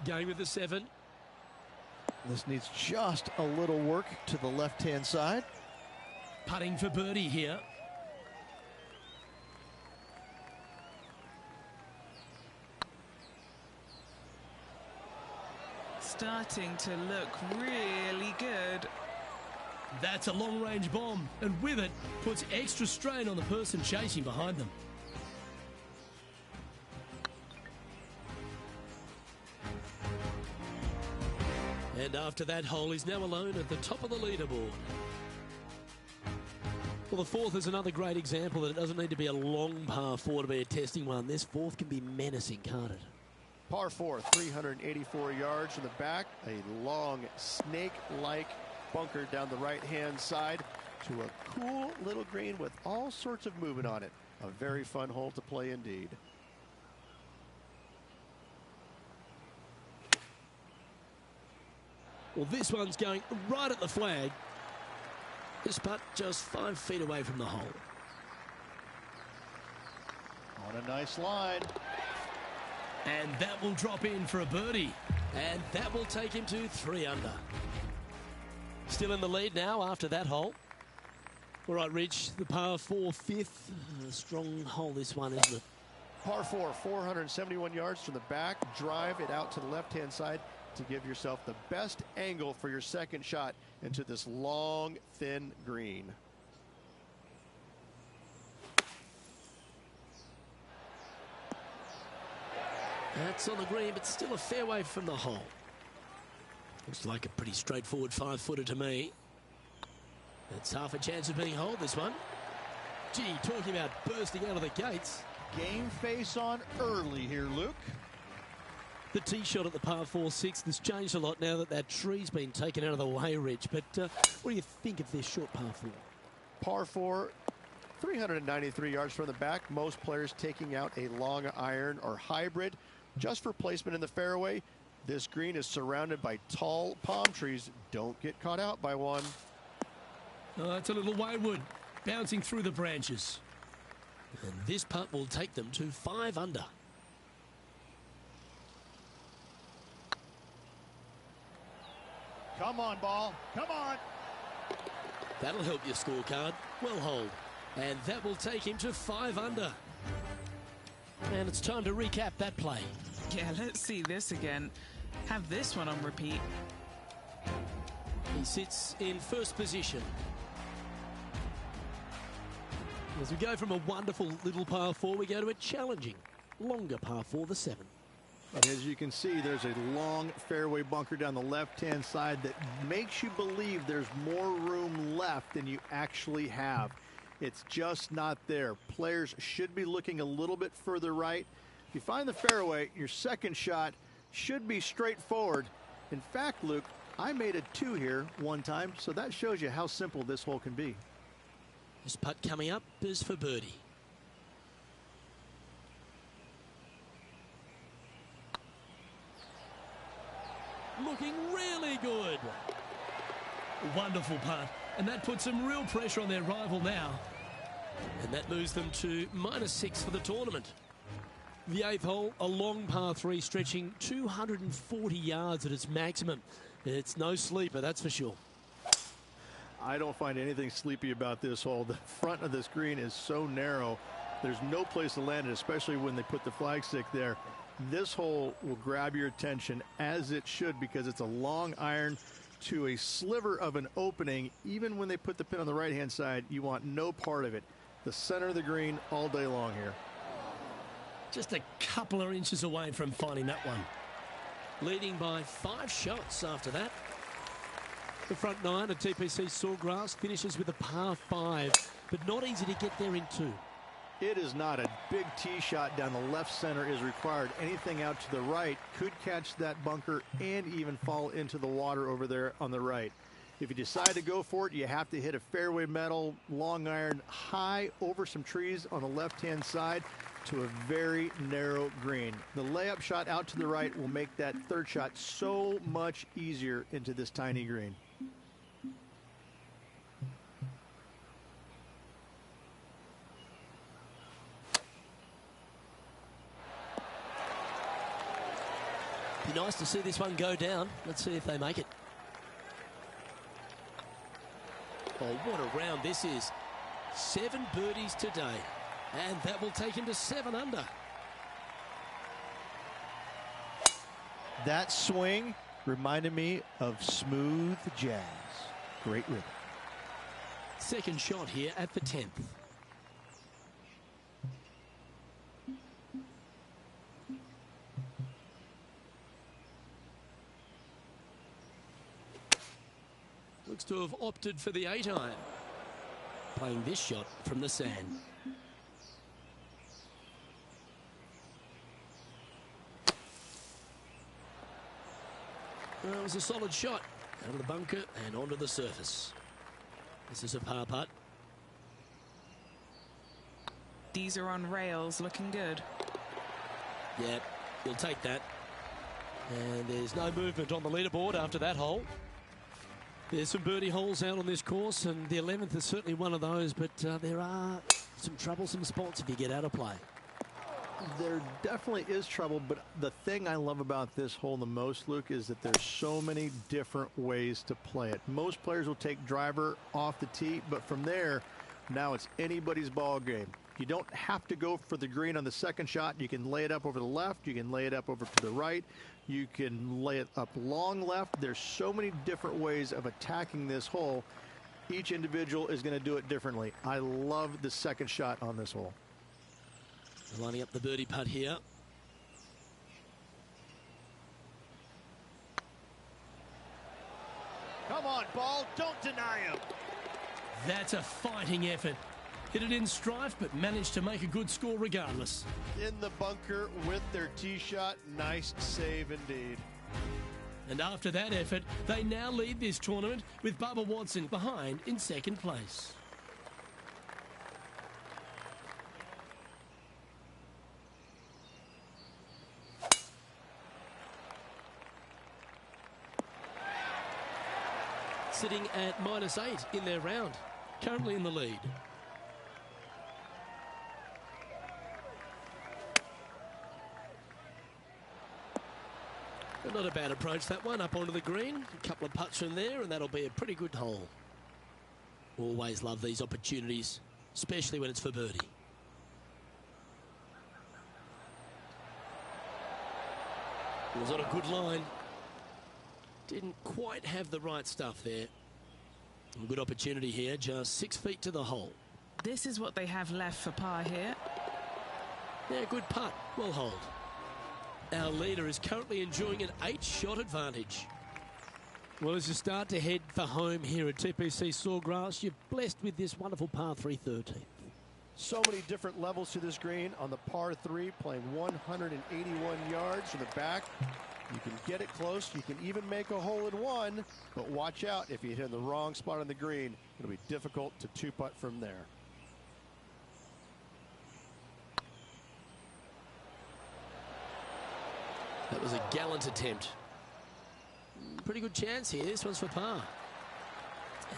Going with the 7. This needs just a little work to the left-hand side. Putting for birdie here. Starting to look really good. That's a long-range bomb, and with it, puts extra strain on the person chasing behind them. And after that hole, he's now alone at the top of the leaderboard. Well, the 4th is another great example that it doesn't need to be a long par 4 to be a testing one. This 4th can be menacing, can't it? Par 4, 384 yards from the back. A long snake-like bunker down the right-hand side to a cool little green with all sorts of movement on it. A very fun hole to play indeed. Well, this one's going right at the flag. This putt just 5 feet away from the hole. On a nice line. And that will drop in for a birdie. And that will take him to 3 under. Still in the lead now after that hole. All right, Rich, the par 4 5th. A strong hole this one, isn't it? Par 4, 471 yards from the back. Drive it out to the left-hand side to give yourself the best angle for your second shot into this long, thin green. That's on the green, but still a fair way from the hole. Looks like a pretty straightforward 5-footer to me. It's half a chance of being holed, this one. Gee, talking about bursting out of the gates. Game face on early here, Luke. The tee shot at the par 4 6th has changed a lot now that that tree's been taken out of the way, Rich. But what do you think of this short par 4? Par 4, 393 yards from the back. Most players taking out a long iron or hybrid just for placement in the fairway. This green is surrounded by tall palm trees. Don't get caught out by one. It's a little wayward, bouncing through the branches. And this putt will take them to 5 under. Come on, ball. Come on. That'll help your scorecard. Well hold. And that will take him to 5 under. And it's time to recap that play. Yeah, let's see this again. Have this one on repeat. and sits in first position. As we go from a wonderful little par 4, we go to a challenging, longer par 4, the 7. And as you can see, there's a long fairway bunker down the left-hand side that makes you believe there's more room left than you actually have. It's just not there. Players should be looking a little bit further right. If you find the fairway, your second shot should be straightforward. In fact, Luke, I made a 2 here one time, so that shows you how simple this hole can be. This putt coming up is for birdie. Looking really good. Wonderful putt. And that puts some real pressure on their rival now. And that moves them to -6 for the tournament. The 8th hole, a long par 3 stretching 240 yards at its maximum. It's no sleeper, that's for sure. I don't find anything sleepy about this hole. The front of this green is so narrow. There's no place to land it, especially when they put the flagstick there. This hole will grab your attention, as it should, because it's a long iron to a sliver of an opening. Even when they put the pin on the right-hand side, you want no part of it. The center of the green all day long here. Just a couple of inches away from finding that one. Leading by 5 shots after that. The front 9 at TPC Sawgrass finishes with a par 5, but not easy to get there in 2. It is not. A big tee shot down the left center is required. Anything out to the right could catch that bunker and even fall into the water over there on the right. If you decide to go for it, you have to hit a fairway metal long iron high over some trees on the left-hand side to a very narrow green. The layup shot out to the right will make that third shot so much easier into this tiny green. Be nice to see this one go down. Let's see if they make it. Oh, what a round this is. 7 birdies today. And that will take him to 7 under. That swing reminded me of smooth jazz. Great rhythm. Second shot here at the 10th. Looks to have opted for the 8-iron. Playing this shot from the sand. Well, it was a solid shot. Out of the bunker and onto the surface. This is a par putt. These are on rails, looking good. Yeah, you'll take that. And there's no movement on the leaderboard after that hole. There's some birdie holes out on this course, and the 11th is certainly one of those, but there are some troublesome spots if you get out of play. There definitely is trouble, but the thing I love about this hole the most, Luke, is that there's so many different ways to play it. Most players will take driver off the tee, but from there, now it's anybody's ball game. You don't have to go for the green on the second shot. You can lay it up over the left. You can lay it up over to the right. You can lay it up long left. There's so many different ways of attacking this hole. Each individual is going to do it differently. I love the second shot on this hole. Lining up the birdie putt here. Come on, ball. Don't deny him. That's a fighting effort. Hit it in strife, but managed to make a good score regardless. In the bunker with their tee shot. Nice save indeed. And after that effort, they now lead this tournament with Bubba Watson behind in second place. Sitting at -8 in their round. Currently in the lead. But not a bad approach, that one, up onto the green. A couple of putts from there, and that'll be a pretty good hole. Always love these opportunities, especially when it's for birdie. It was on a good line. Didn't quite have the right stuff there. A good opportunity here, just 6 feet to the hole. This is what they have left for par here. Yeah, good putt. Well hold. Our leader is currently enjoying an 8-shot advantage. Well, as you start to head for home here at TPC Sawgrass, you're blessed with this wonderful par 3 13th. So many different levels to this green. On the par 3, playing 181 yards from the back. You can get it close. You can even make a hole in one. But watch out, if you hit in the wrong spot on the green, it'll be difficult to two-putt from there. That was a gallant attempt. Pretty good chance here. This one's for par.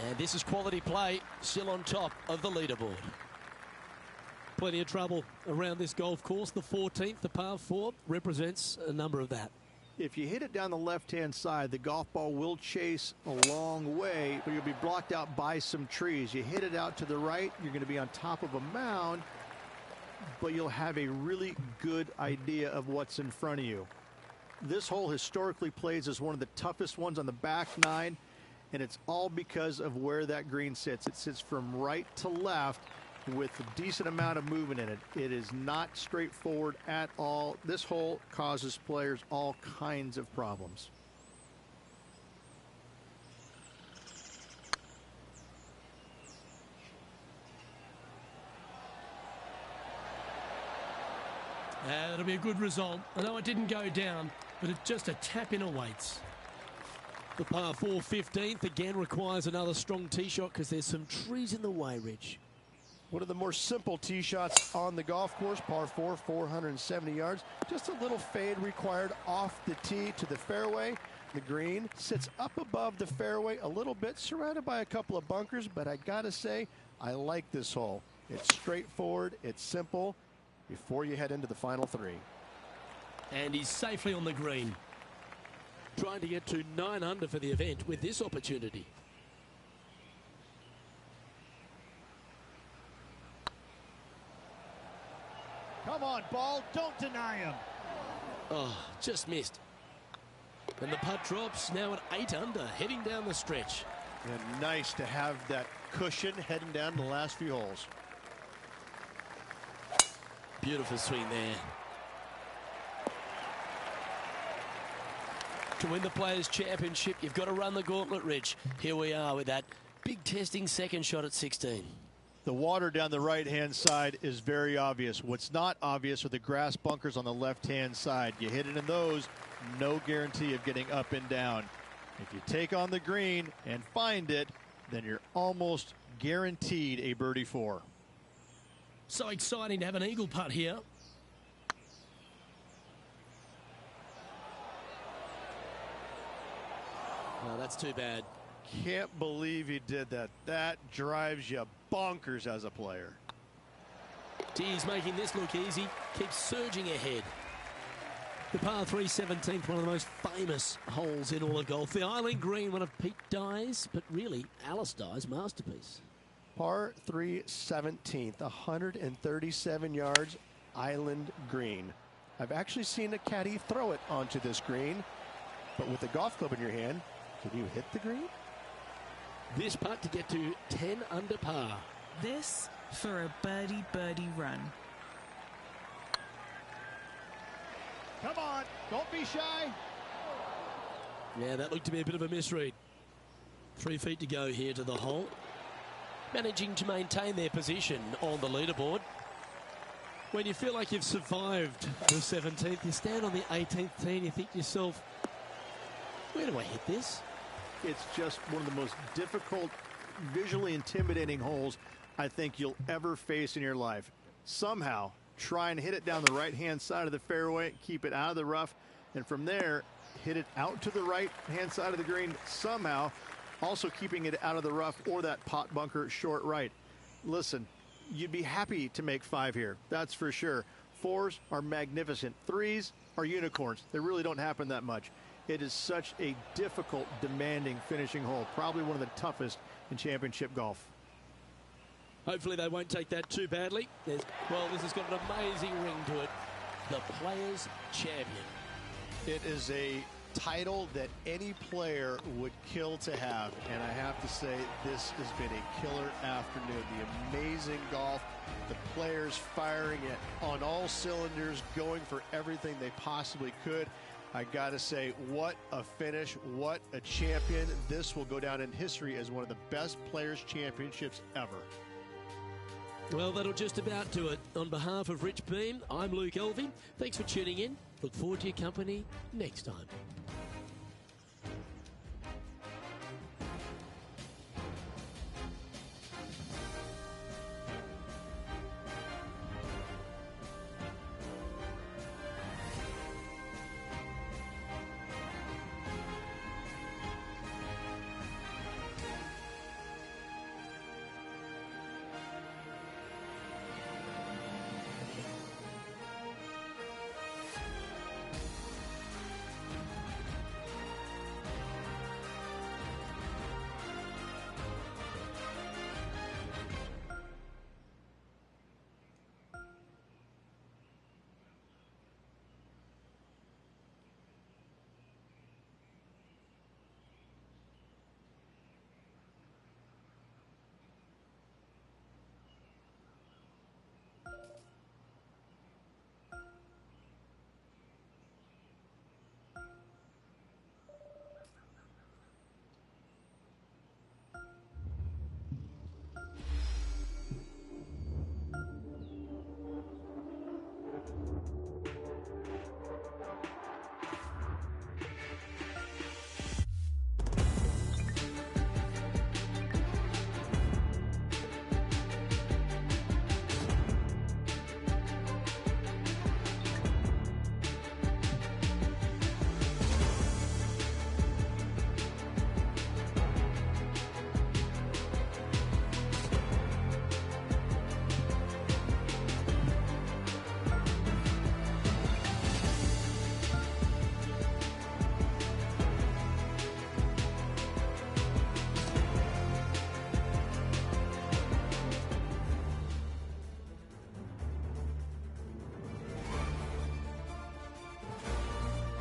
And this is quality play, still on top of the leaderboard. Plenty of trouble around this golf course. The 14th, the par 4, represents a number of that. If you hit it down the left-hand side, the golf ball will chase a long way, but you'll be blocked out by some trees. You hit it out to the right, you're going to be on top of a mound, but you'll have a really good idea of what's in front of you. This hole historically plays as one of the toughest ones on the back nine, and it's all because of where that green sits. It sits from right to left with a decent amount of movement in it. It is not straightforward at all. This hole causes players all kinds of problems. That'll be a good result. I know it didn't go down, but it's just a tap in awaits. The par 4 15th again requires another strong tee shot because there's some trees in the way, Rich. One of the more simple tee shots on the golf course, par 4, 470 yards. Just a little fade required off the tee to the fairway. The green sits up above the fairway a little bit, surrounded by a couple of bunkers, but I gotta say, I like this hole. It's straightforward, it's simple, before you head into the final 3. And he's safely on the green. Trying to get to 9 under for the event with this opportunity. Come on, ball, don't deny him. Oh, just missed. And the putt drops, now at 8 under, heading down the stretch. And nice to have that cushion heading down the last few holes. Beautiful swing there. To win the Players' Championship, you've got to run the gauntlet, Rich. Here we are with that big testing second shot at 16. The water down the right-hand side is very obvious. What's not obvious are the grass bunkers on the left-hand side. You hit it in those, no guarantee of getting up and down. If you take on the green and find it, then you're almost guaranteed a birdie 4. So exciting to have an eagle putt here. No, that's too bad. Can't believe he did that. That drives you bonkers as a player. He's making this look easy. Keeps surging ahead. The par 3 17th, one of the most famous holes in all of golf. The Island Green, one of Pete Dye's, but really Alice Dye's masterpiece. Par 3 17th, 137 yards, Island Green. I've actually seen a caddy throw it onto this green, but with the golf club in your hand, can you hit the green? This putt to get to 10 under par. This for a birdie run. Come on, don't be shy. Yeah, that looked to be a bit of a misread. 3 feet to go here to the hole. Managing to maintain their position on the leaderboard. When you feel like you've survived the 17th, you stand on the 18th tee and you think to yourself, where do I hit this? It's just one of the most difficult, visually intimidating holes I think you'll ever face in your life. Somehow, try and hit it down the right-hand side of the fairway, keep it out of the rough, and from there, hit it out to the right-hand side of the green somehow, also keeping it out of the rough or that pot bunker short right. Listen, you'd be happy to make 5 here, that's for sure. 4s are magnificent. 3s are unicorns. They really don't happen that much. It is such a difficult, demanding finishing hole, probably one of the toughest in championship golf. Hopefully they won't take that too badly. Well, this has got an amazing ring to it. The Players' Champion. It is a title that any player would kill to have, and I have to say this has been a killer afternoon. The amazing golf, the players firing it on all cylinders, going for everything they possibly could. I gotta say, what a finish, what a champion. This will go down in history as one of the best Players' Championships ever. Well, that'll just about do it. On behalf of Rich Beam, I'm Luke Elving. Thanks for tuning in. Look forward to your company next time.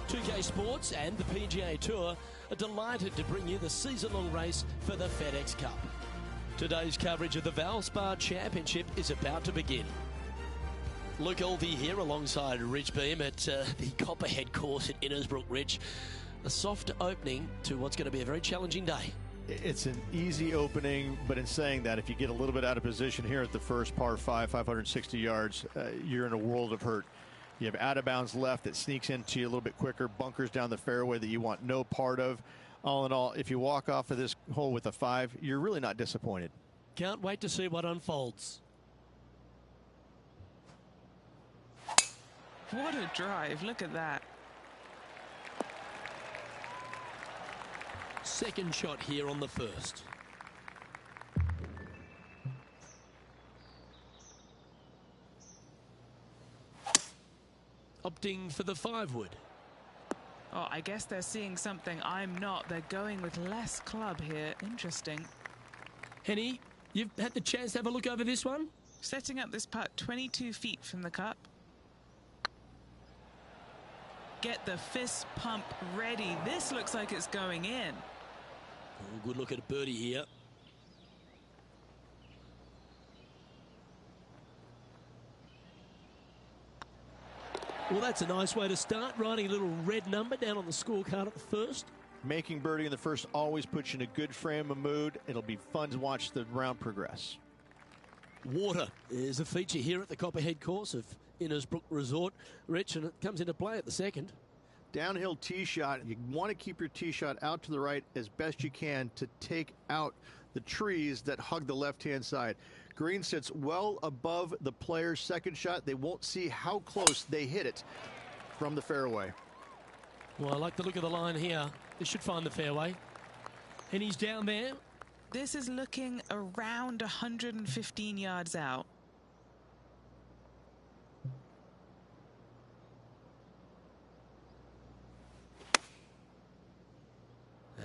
PGA Sports and the PGA Tour are delighted to bring you the season-long race for the FedEx Cup. Today's coverage of the Valspar Championship is about to begin. Luke Elvey here alongside Rich Beam at the Copperhead course at Innisbrook. Rich, a soft opening to what's going to be a very challenging day. It's an easy opening, but in saying that, if you get a little bit out of position here at the first par 5, 560 yards, you're in a world of hurt. You have out-of-bounds left that sneaks into you a little bit quicker, bunkers down the fairway that you want no part of. All in all, if you walk off of this hole with a 5, you're really not disappointed. Can't wait to see what unfolds. What a drive. Look at that. Second shot here on the first. Opting for the 5-wood. Oh, I guess they're seeing something I'm not. They're going with less club here. Interesting. Henny, you've had the chance to have a look over this one? Setting up this putt 22 feet from the cup. Get the fist pump ready. This looks like it's going in. Oh, good look at a birdie here. Well, that's a nice way to start, writing a little red number down on the scorecard at the first. Making birdie in the first always puts you in a good frame of mood. It'll be fun to watch the round progress. Water is a feature here at the Copperhead course of Innisbrook Resort, Rich, and it comes into play at the second. Downhill tee shot. You want to keep your tee shot out to the right as best you can to take out the trees that hug the left-hand side. Green sits well above the player's second shot. They won't see how close they hit it from the fairway. Well, I like the look of the line here. This should find the fairway. And he's down there. This is looking around 115 yards out.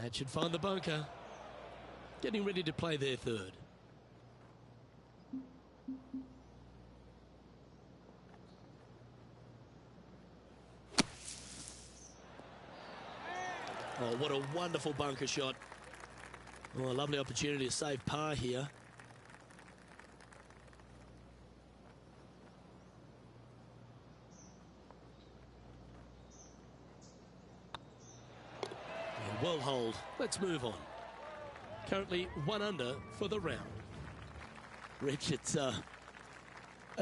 That should find the bunker. Getting ready to play their third. Oh, what a wonderful bunker shot. Oh, a lovely opportunity to save par here. And well hold. Let's move on. Currently 1 under for the round. Rich, it's a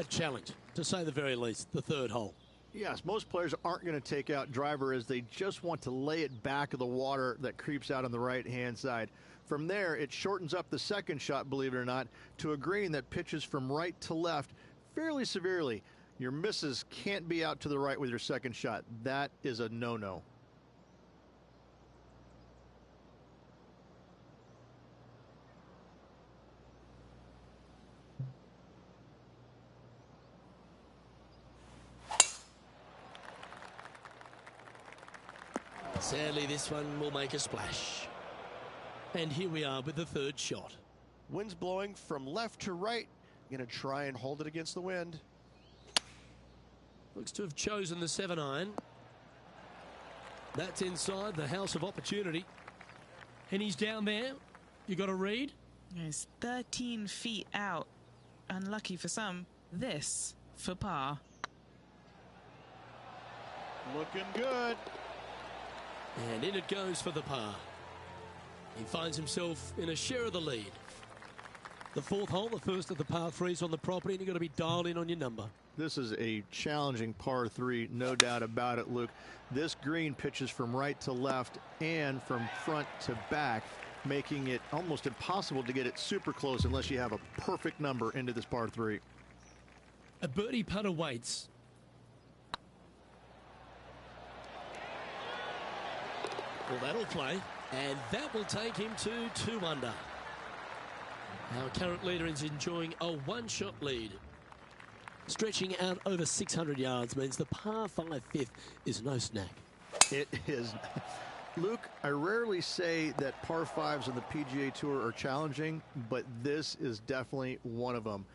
challenge, to say the very least, the third hole. Yes, most players aren't going to take out driver as they just want to lay it back of the water that creeps out on the right-hand side. From there, it shortens up the second shot, believe it or not, to a green that pitches from right to left fairly severely. Your misses can't be out to the right with your second shot. That is a no-no. Sadly, this one will make a splash. And here we are with the third shot. Wind's blowing from left to right. Going to try and hold it against the wind. Looks to have chosen the 7-iron. That's inside the house of opportunity. And he's down there. You got a read? He's 13 feet out. Unlucky for some. This for par. Looking good. And in it goes for the par. He finds himself in a share of the lead. The fourth hole, the first of the par threes on the property, and you've got to be dialed in on your number. This is a challenging par 3, no doubt about it, Luke. This green pitches from right to left and from front to back, making it almost impossible to get it super close unless you have a perfect number into this par 3. A birdie putt awaits. Well, that'll play, and that will take him to 2 under. Our current leader is enjoying a 1-shot lead. Stretching out over 600 yards means the par 5 fifth is no snack. It is. Luke, I rarely say that par 5s on the PGA Tour are challenging, but this is definitely one of them.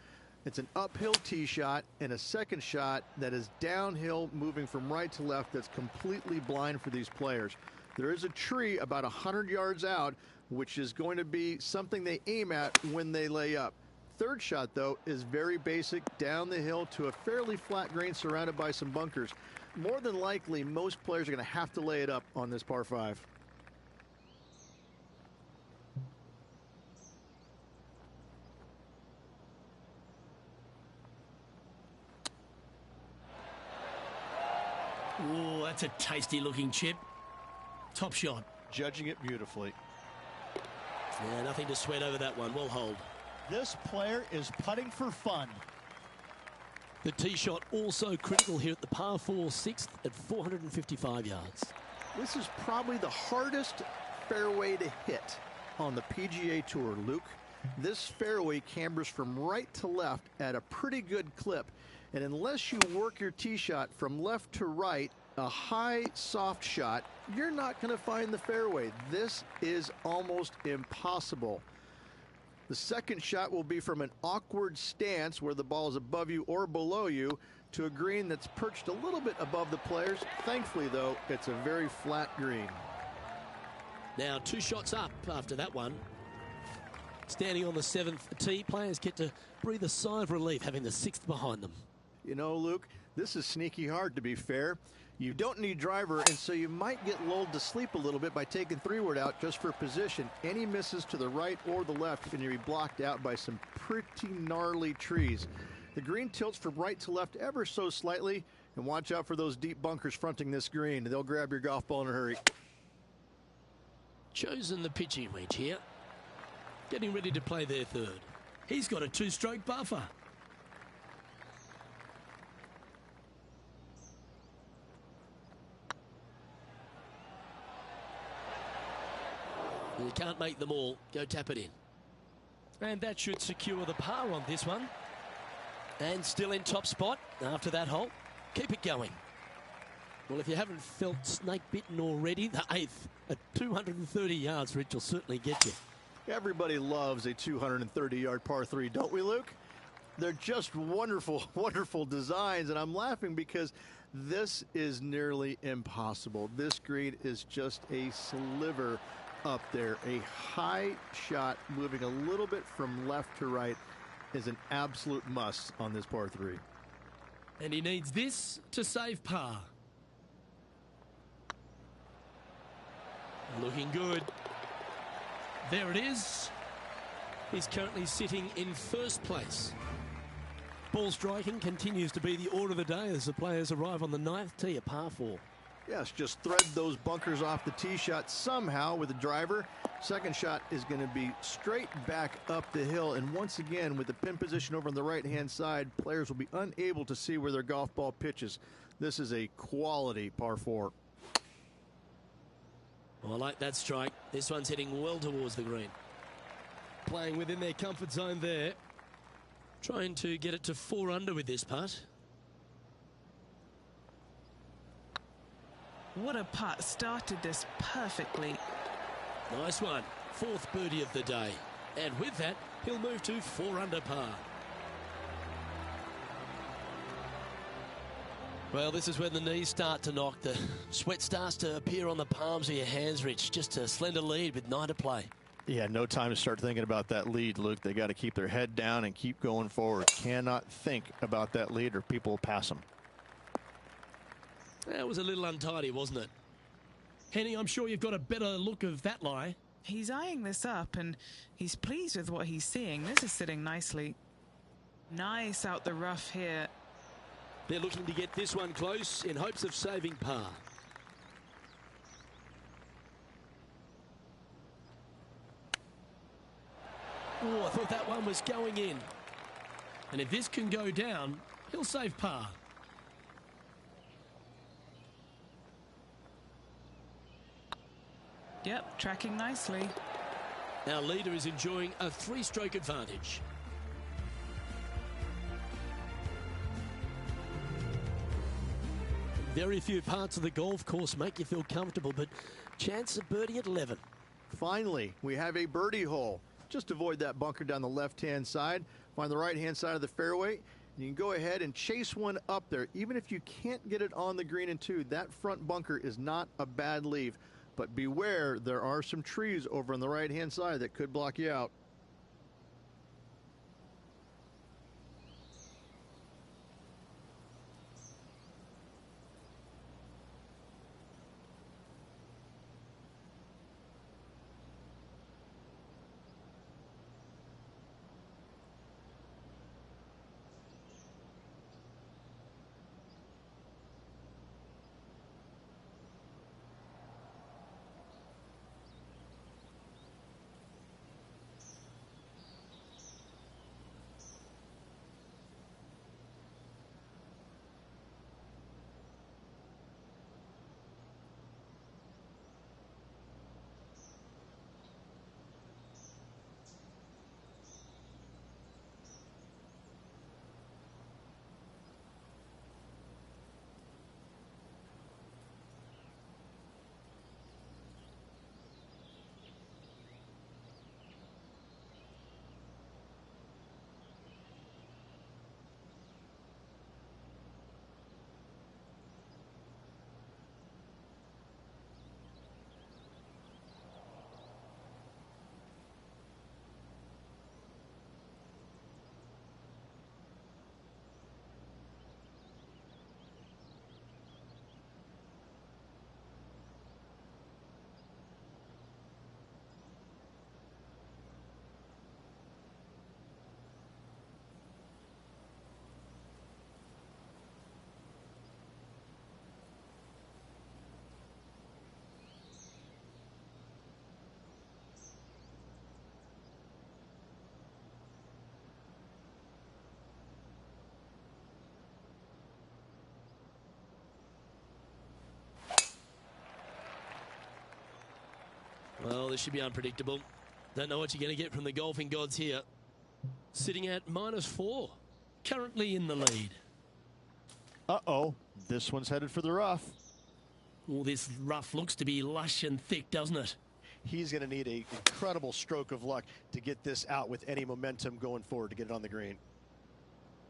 It's an uphill tee shot and a second shot that is downhill, moving from right to left, that's completely blind for these players. There is a tree about 100 yards out, which is going to be something they aim at when they lay up. Third shot, though, is very basic, down the hill to a fairly flat green surrounded by some bunkers. More than likely, most players are going to have to lay it up on this par 5. Oh, that's a tasty looking chip. Top shot. Judging it beautifully. Yeah, nothing to sweat over that one. Well hold. This player is putting for fun. The tee shot also critical here at the par 4 6th at 455 yards. This is probably the hardest fairway to hit on the PGA Tour, Luke. This fairway cambers from right to left at a pretty good clip, and unless you work your tee shot from left to right, a high soft shot, you're not going to find the fairway. This is almost impossible. The second shot will be from an awkward stance where the ball is above you or below you to a green that's perched a little bit above the players. Thankfully, though, it's a very flat green. Now 2 shots up after that one. Standing on the 7th tee, players get to breathe a sigh of relief having the 6th behind them. You know, Luke, this is sneaky hard, to be fair. You don't need driver, and so you might get lulled to sleep a little bit by taking 3-wood out just for position. Any misses to the right or the left and you'll be blocked out by some pretty gnarly trees. The green tilts from right to left ever so slightly, and watch out for those deep bunkers fronting this green. They'll grab your golf ball in a hurry. Chosen the pitching wedge here. Getting ready to play their third. He's got a 2-stroke buffer. You can't make them all. Go tap it in. And that should secure the par on this one. And still in top spot after that hole. Keep it going. Well, if you haven't felt snake bitten already, the 8th at 230 yards, Rich, will certainly get you. Everybody loves a 230-yard par 3, don't we, Luke? They're just wonderful, wonderful designs, and I'm laughing because This is nearly impossible. This green is just a sliver up there. A high shot moving a little bit from left to right is an absolute must on this par 3. And he needs this to save par. Looking good. There it is. He's currently sitting in first place. Ball striking continues to be the order of the day as the players arrive on the 9th tee, a par 4. Yes, just thread those bunkers off the tee shot somehow with the driver. Second shot is going to be straight back up the hill. And once again, with the pin position over on the right-hand side, players will be unable to see where their golf ball pitches. This is a quality par 4. Well, I like that strike. This one's heading well towards the green. Playing within their comfort zone there. Trying to get it to 4 under with this putt. What a putt. Started this perfectly. Nice one. 4th birdie of the day. And with that, he'll move to 4 under par. Well, this is when the knees start to knock. The sweat starts to appear on the palms of your hands, Rich. Just a slender lead with 9 to play. Yeah, no time to start thinking about that lead, Luke. They got to keep their head down and keep going forward. Cannot think about that lead or people will pass them. That was a little untidy, wasn't it? Henny, I'm sure you've got a better look of that lie. He's eyeing this up and he's pleased with what he's seeing. This is sitting nicely. Nice out the rough here. They're looking to get this one close in hopes of saving par. Oh, I thought that one was going in. And if this can go down, he'll save par. Yep, tracking nicely. Our leader is enjoying a 3-stroke advantage. Very few parts of the golf course make you feel comfortable, but chance of birdie at 11. Finally, we have a birdie hole. Just avoid that bunker down the left-hand side. Find the right-hand side of the fairway. You can go ahead and chase one up there. Even if you can't get it on the green in 2, that front bunker is not a bad leave. But beware, there are some trees over on the right-hand side that could block you out. Well, this should be unpredictable. Don't know what you're going to get from the golfing gods here. Sitting at -4. Currently in the lead. Uh-oh, this one's headed for the rough. Well, this rough looks to be lush and thick, doesn't it? He's going to need an incredible stroke of luck to get this out with any momentum going forward to get it on the green.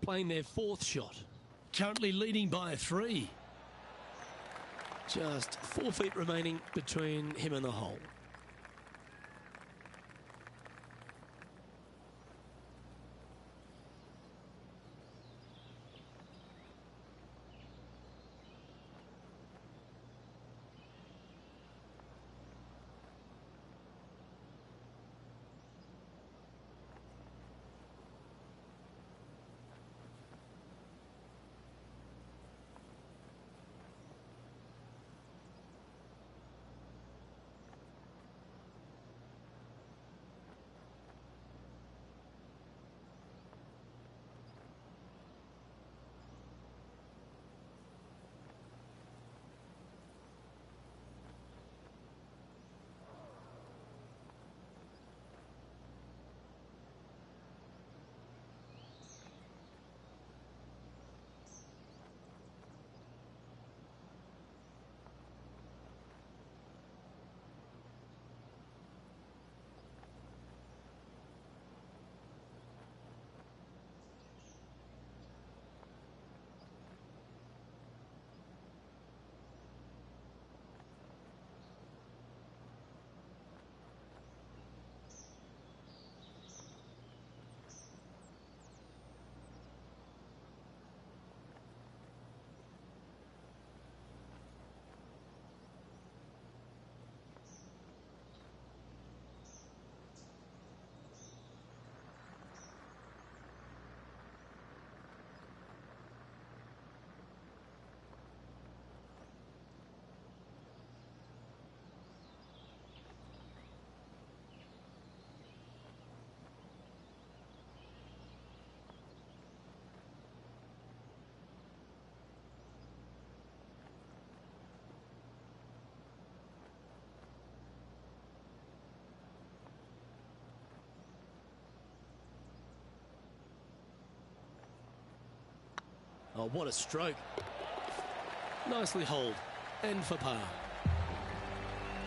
Playing their 4th shot. Currently leading by 3. Just 4 feet remaining between him and the hole. Oh, what a stroke. Nicely holed. And for par.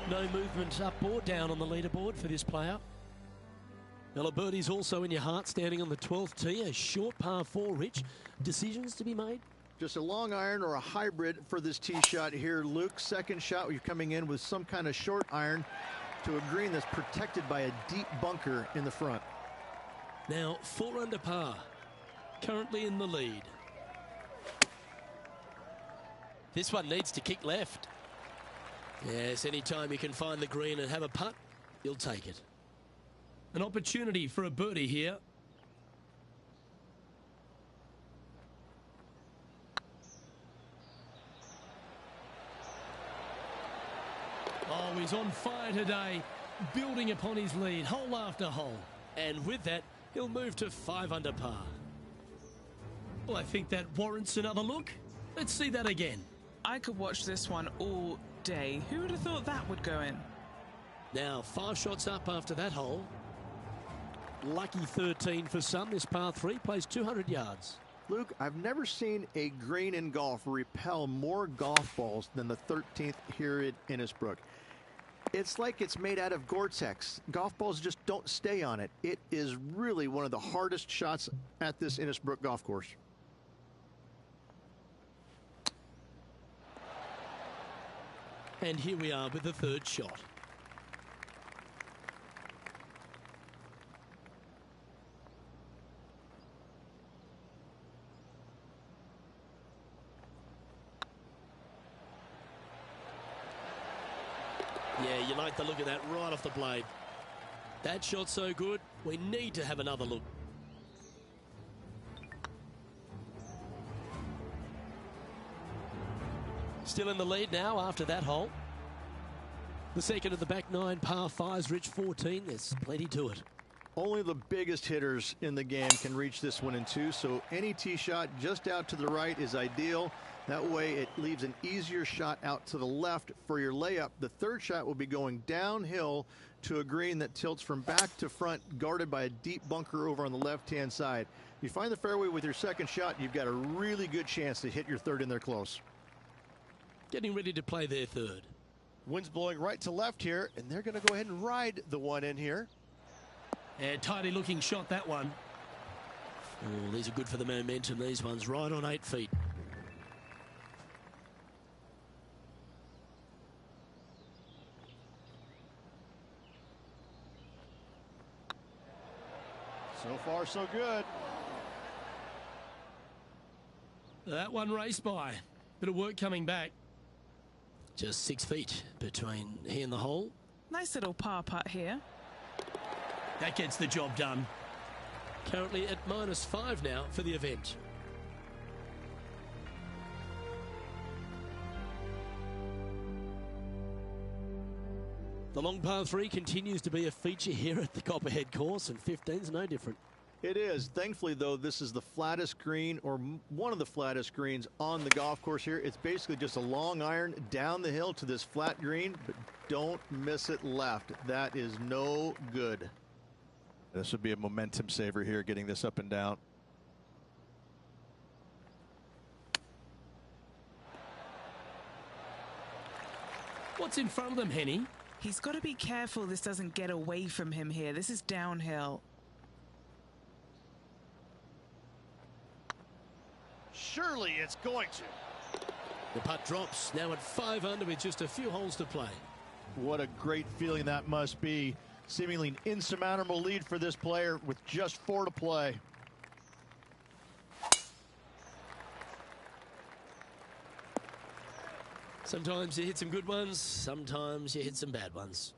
No movement up or down on the leaderboard for this player. Well, a birdie's also in your heart, standing on the 12th tee. A short par 4, Rich. Decisions to be made? Just a long iron or a hybrid for this tee shot here, Luke. Second shot, you're coming in with some kind of short iron to a green that's protected by a deep bunker in the front. Now, 4 under par. Currently in the lead. This one needs to kick left. Yes, anytime you can find the green and have a putt, you'll take it. An opportunity for a birdie here. Oh, he's on fire today, building upon his lead, hole after hole. And with that, he'll move to 5 under par. Well, I think that warrants another look. Let's see that again. I could watch this one all day. Who would have thought that would go in? Now, 5 shots up after that hole. Lucky 13 for some. This par 3 plays 200 yards. Luke, I've never seen a green in golf repel more golf balls than the 13th here at Innisbrook. It's like it's made out of Gore-Tex. Golf balls just don't stay on it. It is really one of the hardest shots at this Innisbrook golf course. And here we are with the 3rd shot. Yeah, you like the look of that right off the blade. That shot's so good, we need to have another look. Still in the lead now after that hole. The second of the back 9 par 5s, Rich 14. There's plenty to it. Only the biggest hitters in the game can reach this one in 2, so any tee shot just out to the right is ideal. That way it leaves an easier shot out to the left for your layup. The 3rd shot will be going downhill to a green that tilts from back to front, guarded by a deep bunker over on the left-hand side. You find the fairway with your 2nd shot, you've got a really good chance to hit your 3rd in there close. Getting ready to play their 3rd. Wind's blowing right to left here, and they're going to go ahead and ride the one in here. And tidy looking shot, that one. Oh, these are good for the momentum, these ones, right on 8 feet. far, so good. That one raced by. Bit of work coming back. Just 6 feet between he and the hole. Nice little par putt here. That gets the job done. Currently at -5 now for the event. The long par 3 continues to be a feature here at the Copperhead course, and 15's no different. It is. Thankfully, though, this is the flattest green, or one of the flattest greens on the golf course here. It's basically just a long iron down the hill to this flat green, but don't miss it left. That is no good. This would be a momentum saver here, getting this up and down. What's in front of them, Henny? He's got to be careful this doesn't get away from him here. This is downhill. Surely it's going to. The putt drops now at 5 under with just a few holes to play. What a great feeling that must be. Seemingly an insurmountable lead for this player with just 4 to play. Sometimes you hit some good ones, sometimes you hit some bad ones.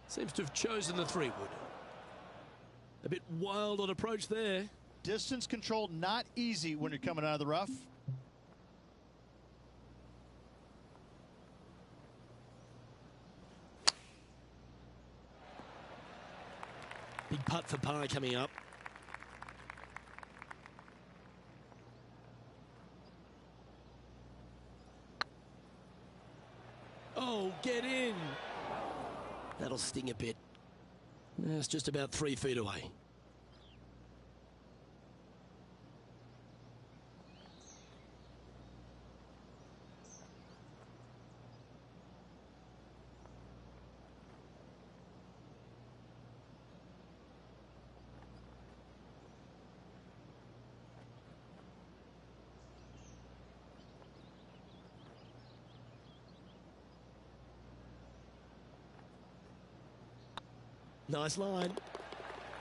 Seems to have chosen the 3-wood. A bit wild on approach there. Distance control not easy when you're coming out of the rough. Big putt for par coming up. Oh, get in. That'll sting a bit. It's just about 3 feet away. Nice line.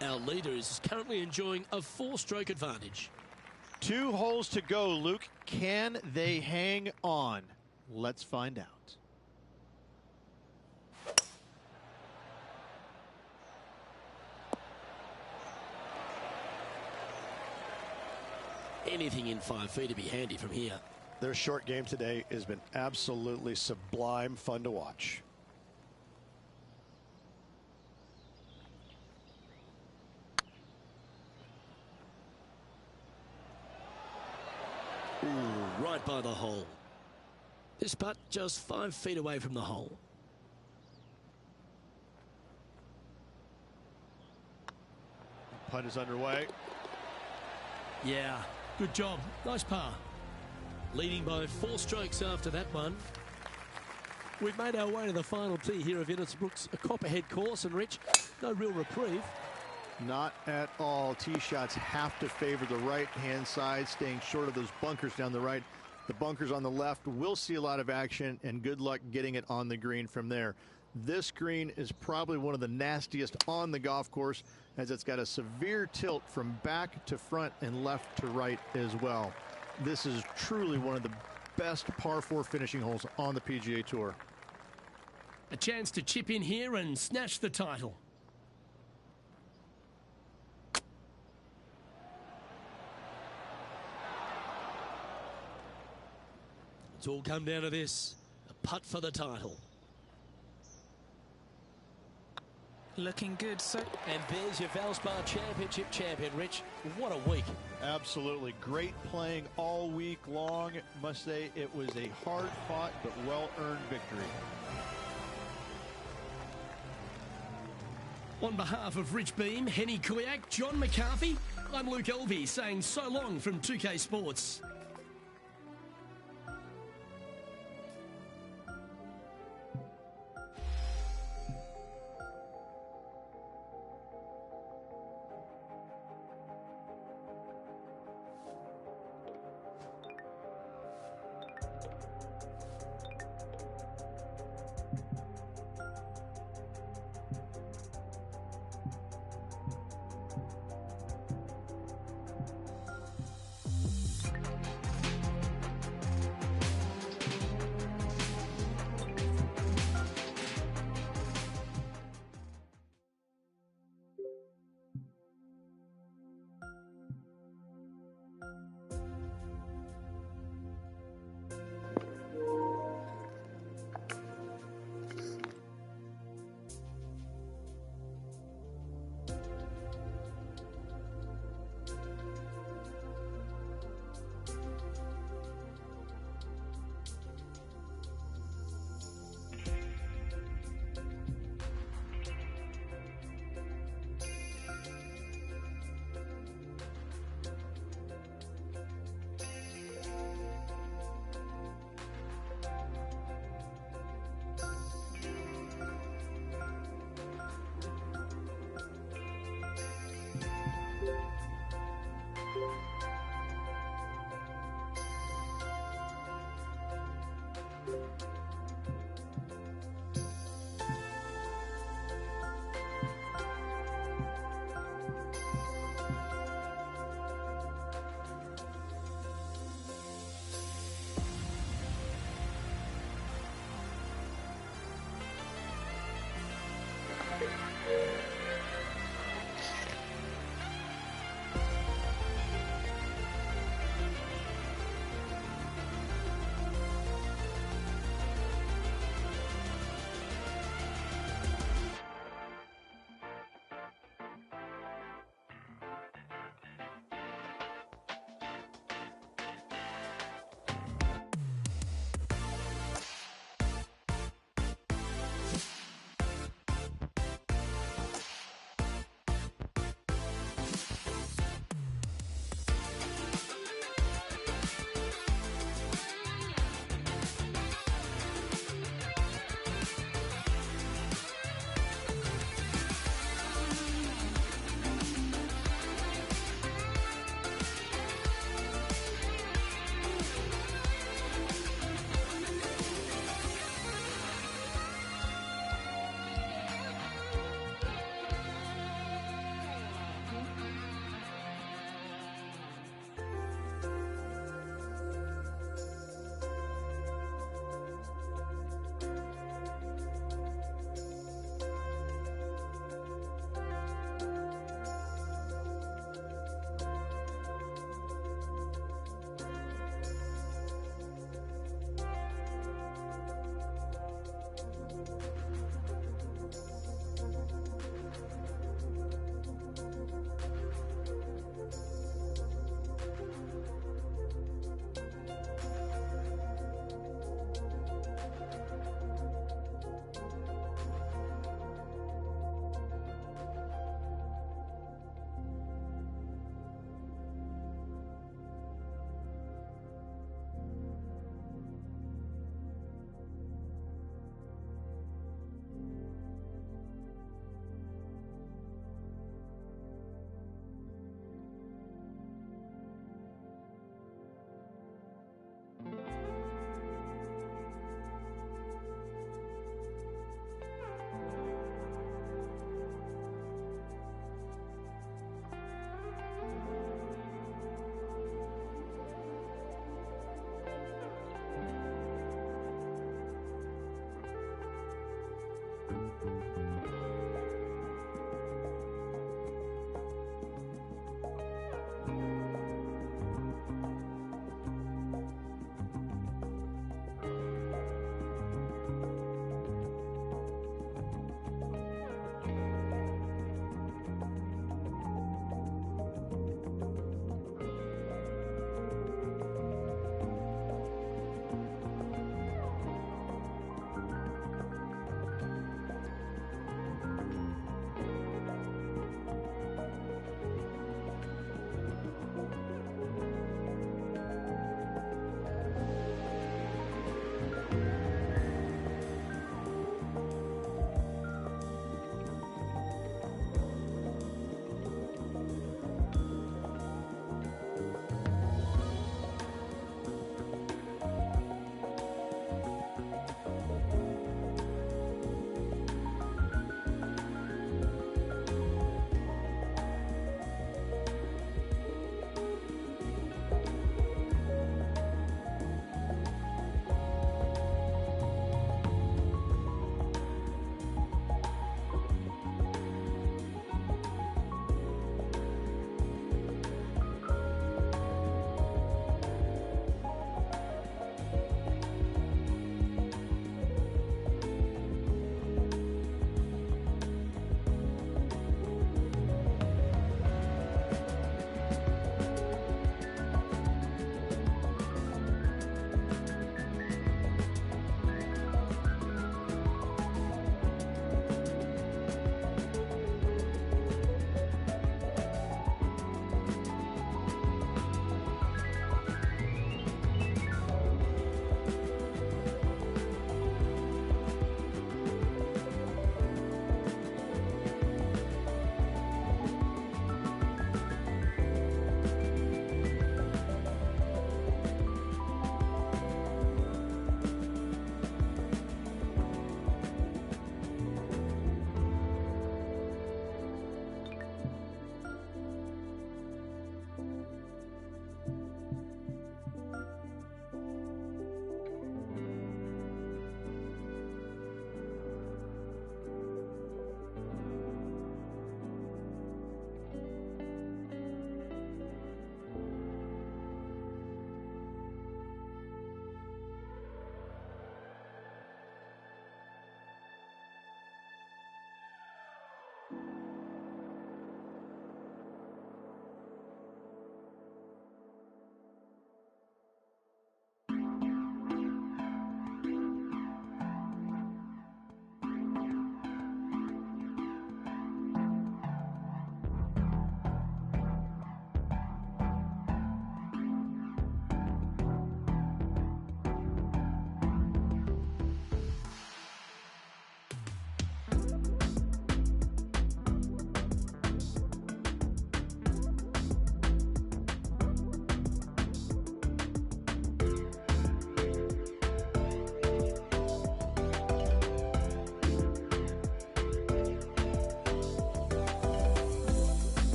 Our leader is currently enjoying a 4-stroke advantage. 2 holes to go, Luke. Can they hang on? Let's find out. Anything in 5 feet to be handy from here. Their short game today has been absolutely sublime fun to watch. Ooh, right by the hole. This putt just 5 feet away from the hole. Putt is underway. Yeah, good job. Nice par. Leading by 4 strokes after that one. We've made our way to the final tee here of Innisbrook's Copperhead course, and Rich, no real reprieve. Not at all. Tee shots have to favor the right-hand side, staying short of those bunkers down the right. The bunkers on the left will see a lot of action, and good luck getting it on the green from there. This green is probably one of the nastiest on the golf course, as it's got a severe tilt from back to front and left to right as well. This is truly one of the best par 4 finishing holes on the PGA Tour. A chance to chip in here and snatch the title. It's all come down to this. A putt for the title. Looking good, so. And there's your Valspar Championship champion, Rich. What a week. Absolutely. Great playing all week long. Must say it was a hard-fought but well-earned victory. On behalf of Rich Beam, Henny Kuyak, John McCarthy, I'm Luke Elvey saying so long from 2K Sports.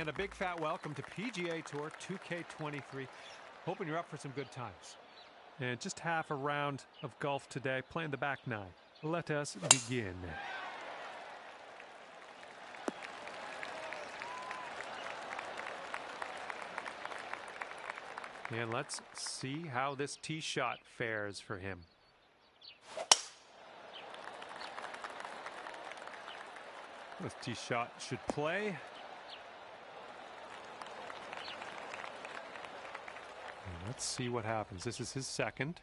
and a big fat welcome to PGA Tour 2K23. Hoping you're up for some good times. And just half a round of golf today, playing the back nine. Let us begin. And let's see how this tee shot fares for him. This tee shot should play. And let's see what happens. This is his second.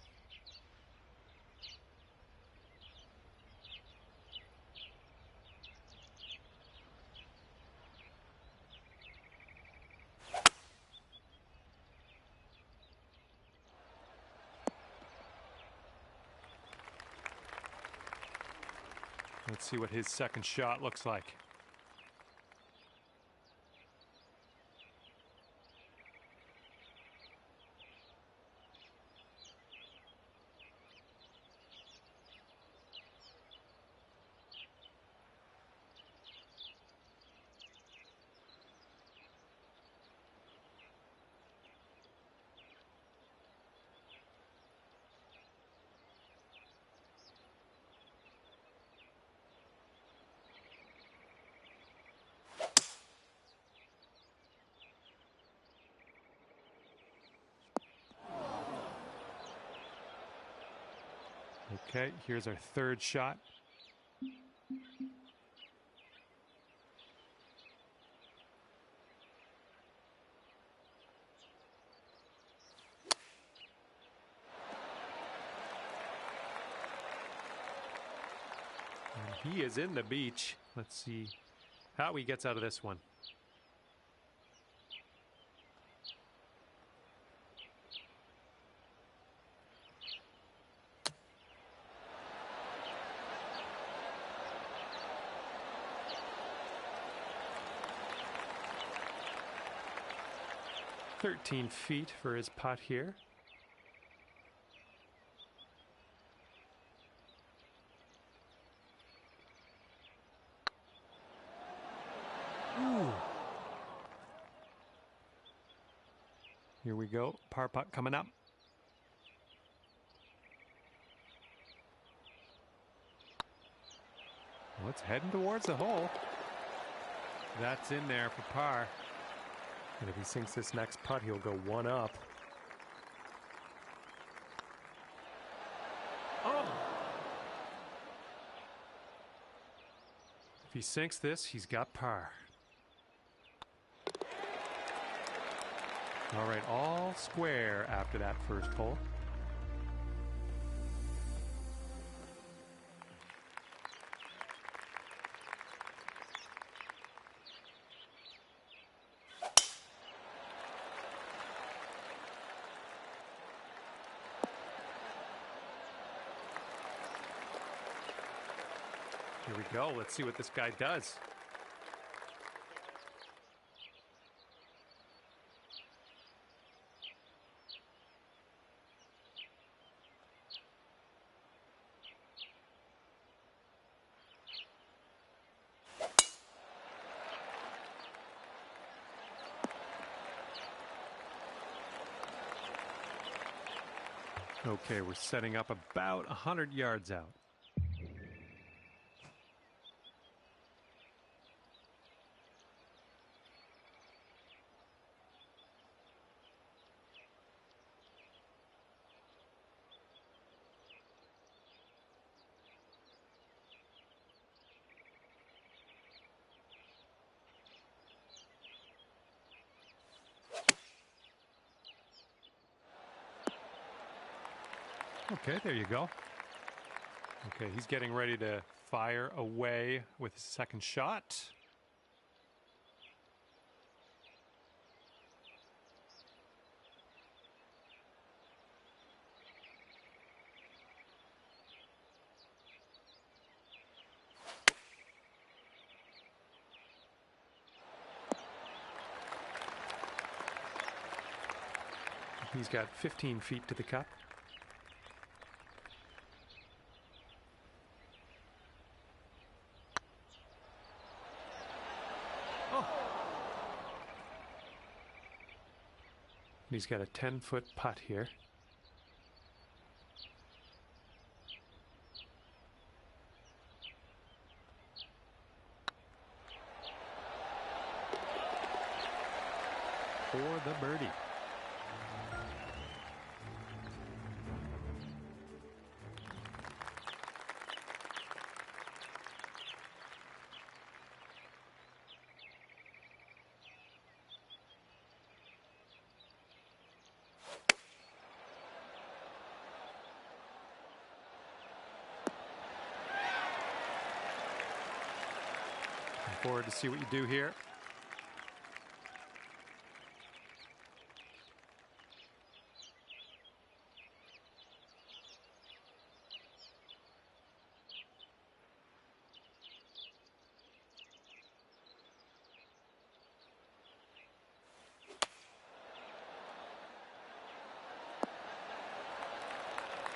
Let's see what his second shot looks like. Okay, here's our third shot. And he is in the beach. Let's see how he gets out of this one. "13 feet for his putt here. Ooh. Here we go. Par putt coming up. Well, it's heading towards the hole. That's in there for par. And if he sinks this next putt, he'll go one up. Oh! If he sinks this, he's got par. All right, all square after that first hole. Here we go. Let's see what this guy does. Okay, we're setting up about 100 yards out. Okay, there you go. Okay, he's getting ready to fire away with his second shot. He's got 15 feet to the cup. He's got a 10-foot putt here. For the birdie. Looking forward to see what you do here.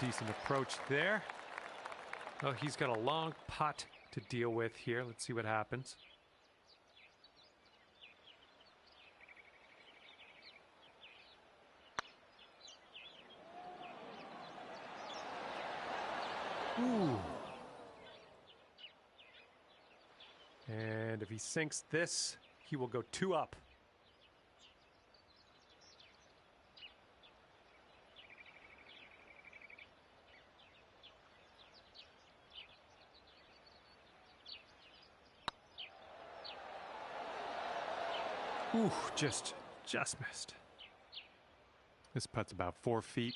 Decent approach there. Oh, he's got a long putt to deal with here. Let's see what happens. Ooh. And if he sinks this, he will go 2 up. Ooh, just missed. This putt's about 4 feet.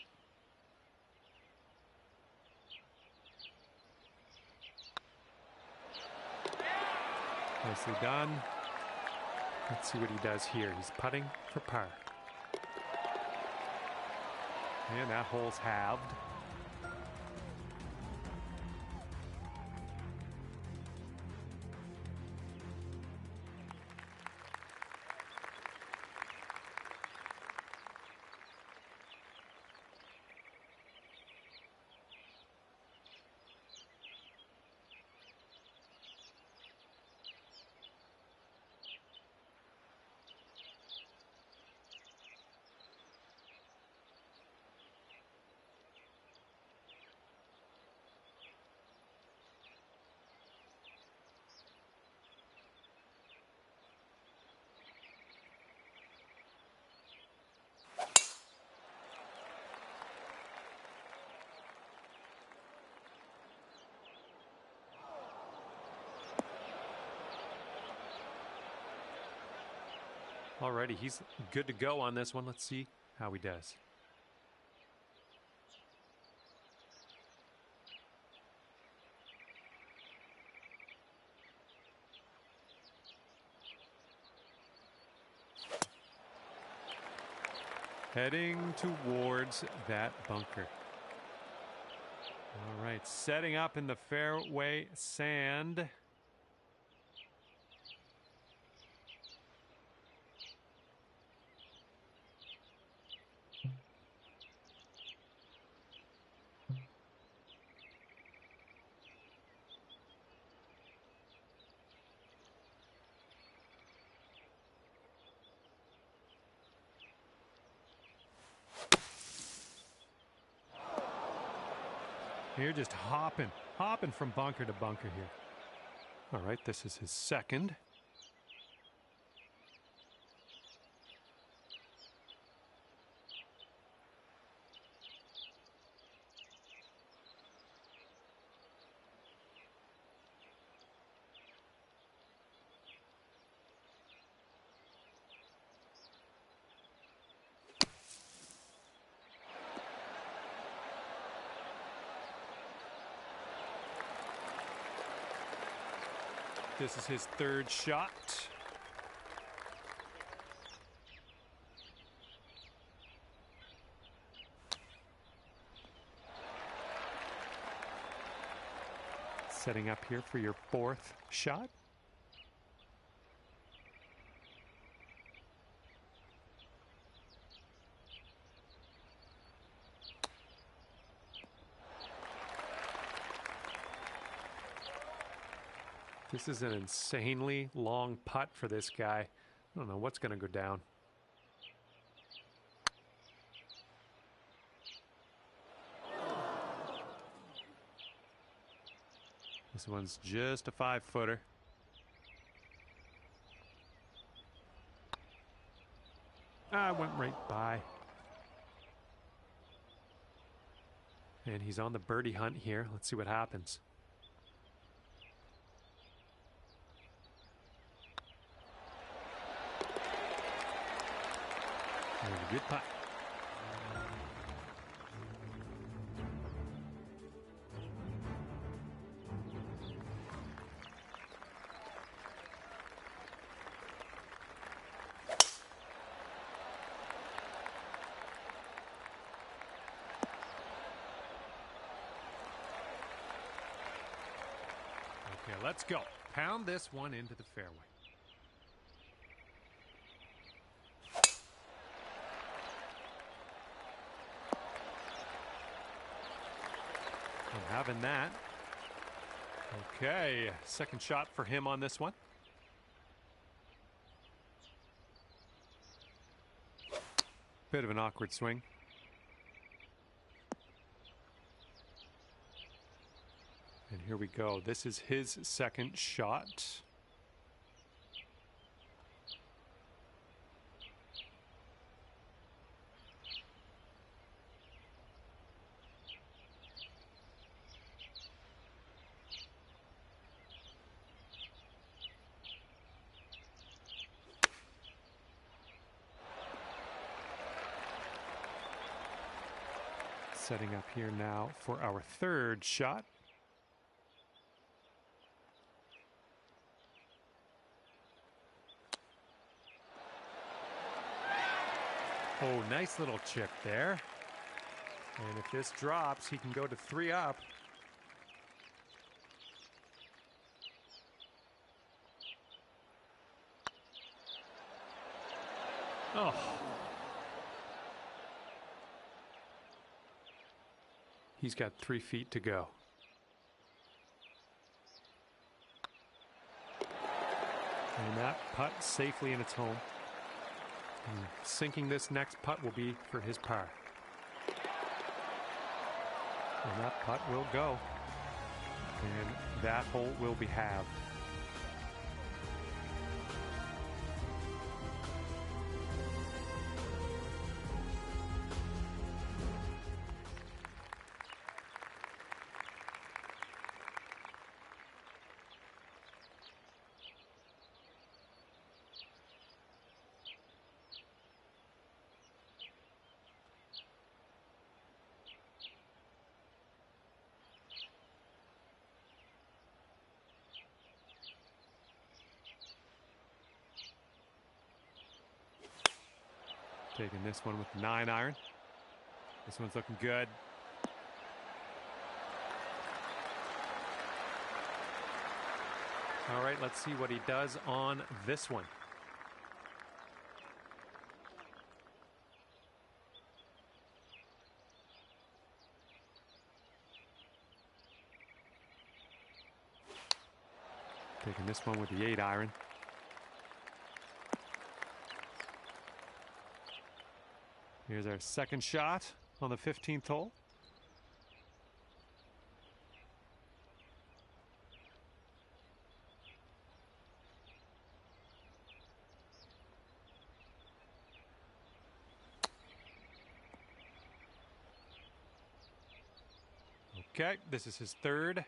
Nicely done. Let's see what he does here. He's putting for par. And that hole's halved. Alrighty, he's good to go on this one. Let's see how he does. Heading towards that bunker. All right, setting up in the fairway sand. You're just hopping from bunker to bunker here. All right, this is his second. This is his third shot. Setting up here for your fourth shot. This is an insanely long putt for this guy. I don't know what's going to go down. This one's just a 5-footer. Went right by. And he's on the birdie hunt here. Let's see what happens. And a good putt. Okay, let's go. Pound this one into the fairway. I'm having that. Okay, second shot for him on this one. Bit of an awkward swing. And here we go. This is his second shot. Setting up here now for our third shot. Oh, nice little chip there. And if this drops, he can go to 3 up. Oh. He's got 3 feet to go. And that putt safely in its home. And sinking this next putt will be for his par. And that putt will go. And that hole will be halved. Taking this one with the 9-iron. This one's looking good. All right, let's see what he does on this one. Taking this one with the 8-iron. Here's our second shot on the 15th hole. Okay, this is his third.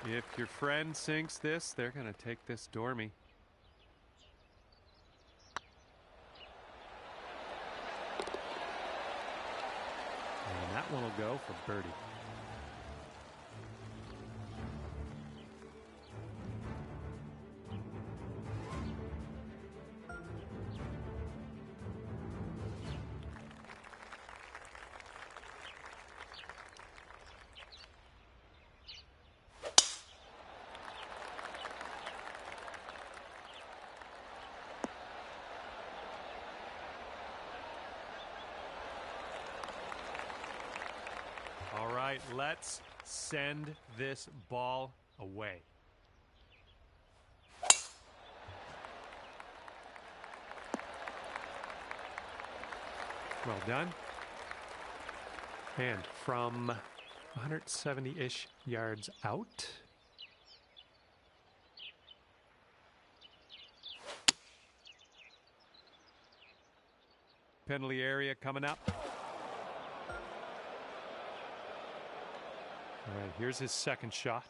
And if your friend sinks this, they're going to take this Dormy. And that one will go for birdie. All right, let's send this ball away. Well done. And from 170-ish yards out. Penalty area coming up. All right, here's his second shot.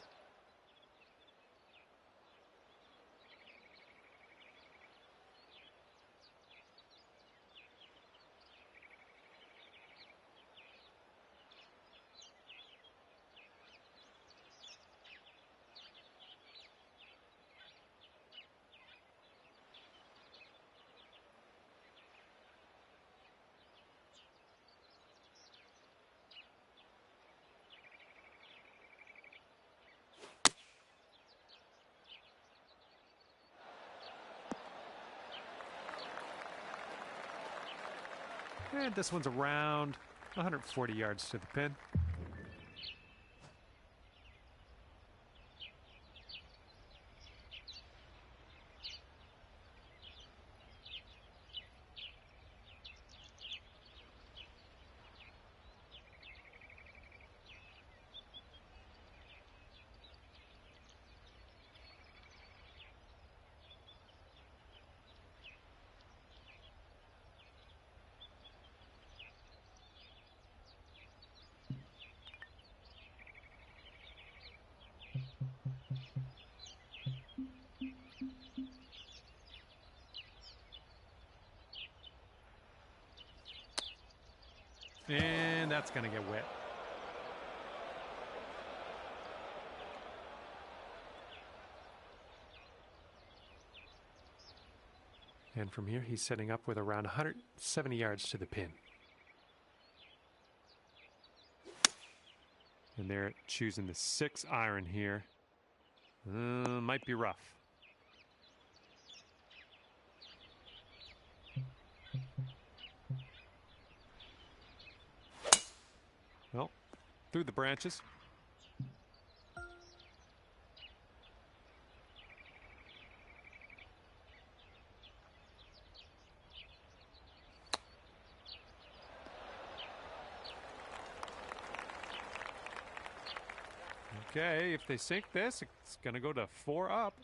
And this one's around 140 yards to the pin. And that's going to get wet. And from here, he's setting up with around 170 yards to the pin. And they're choosing the 6 iron here. Might be rough. Well, through the branches. Okay, if they sink this, it's going to go to 4 up.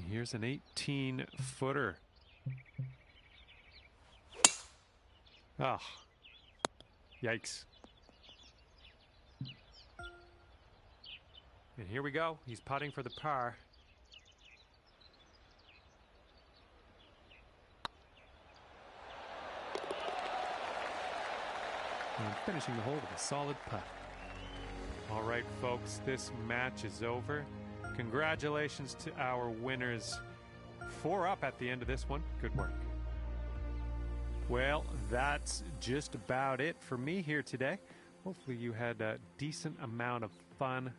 Here's an 18-footer. Ah, yikes. And here we go. He's putting for the par. And finishing the hole with a solid putt. All right, folks, this match is over. Congratulations to our winners. 4 up at the end of this one. Good work. Well, that's just about it for me here today. Hopefully you had a decent amount of fun.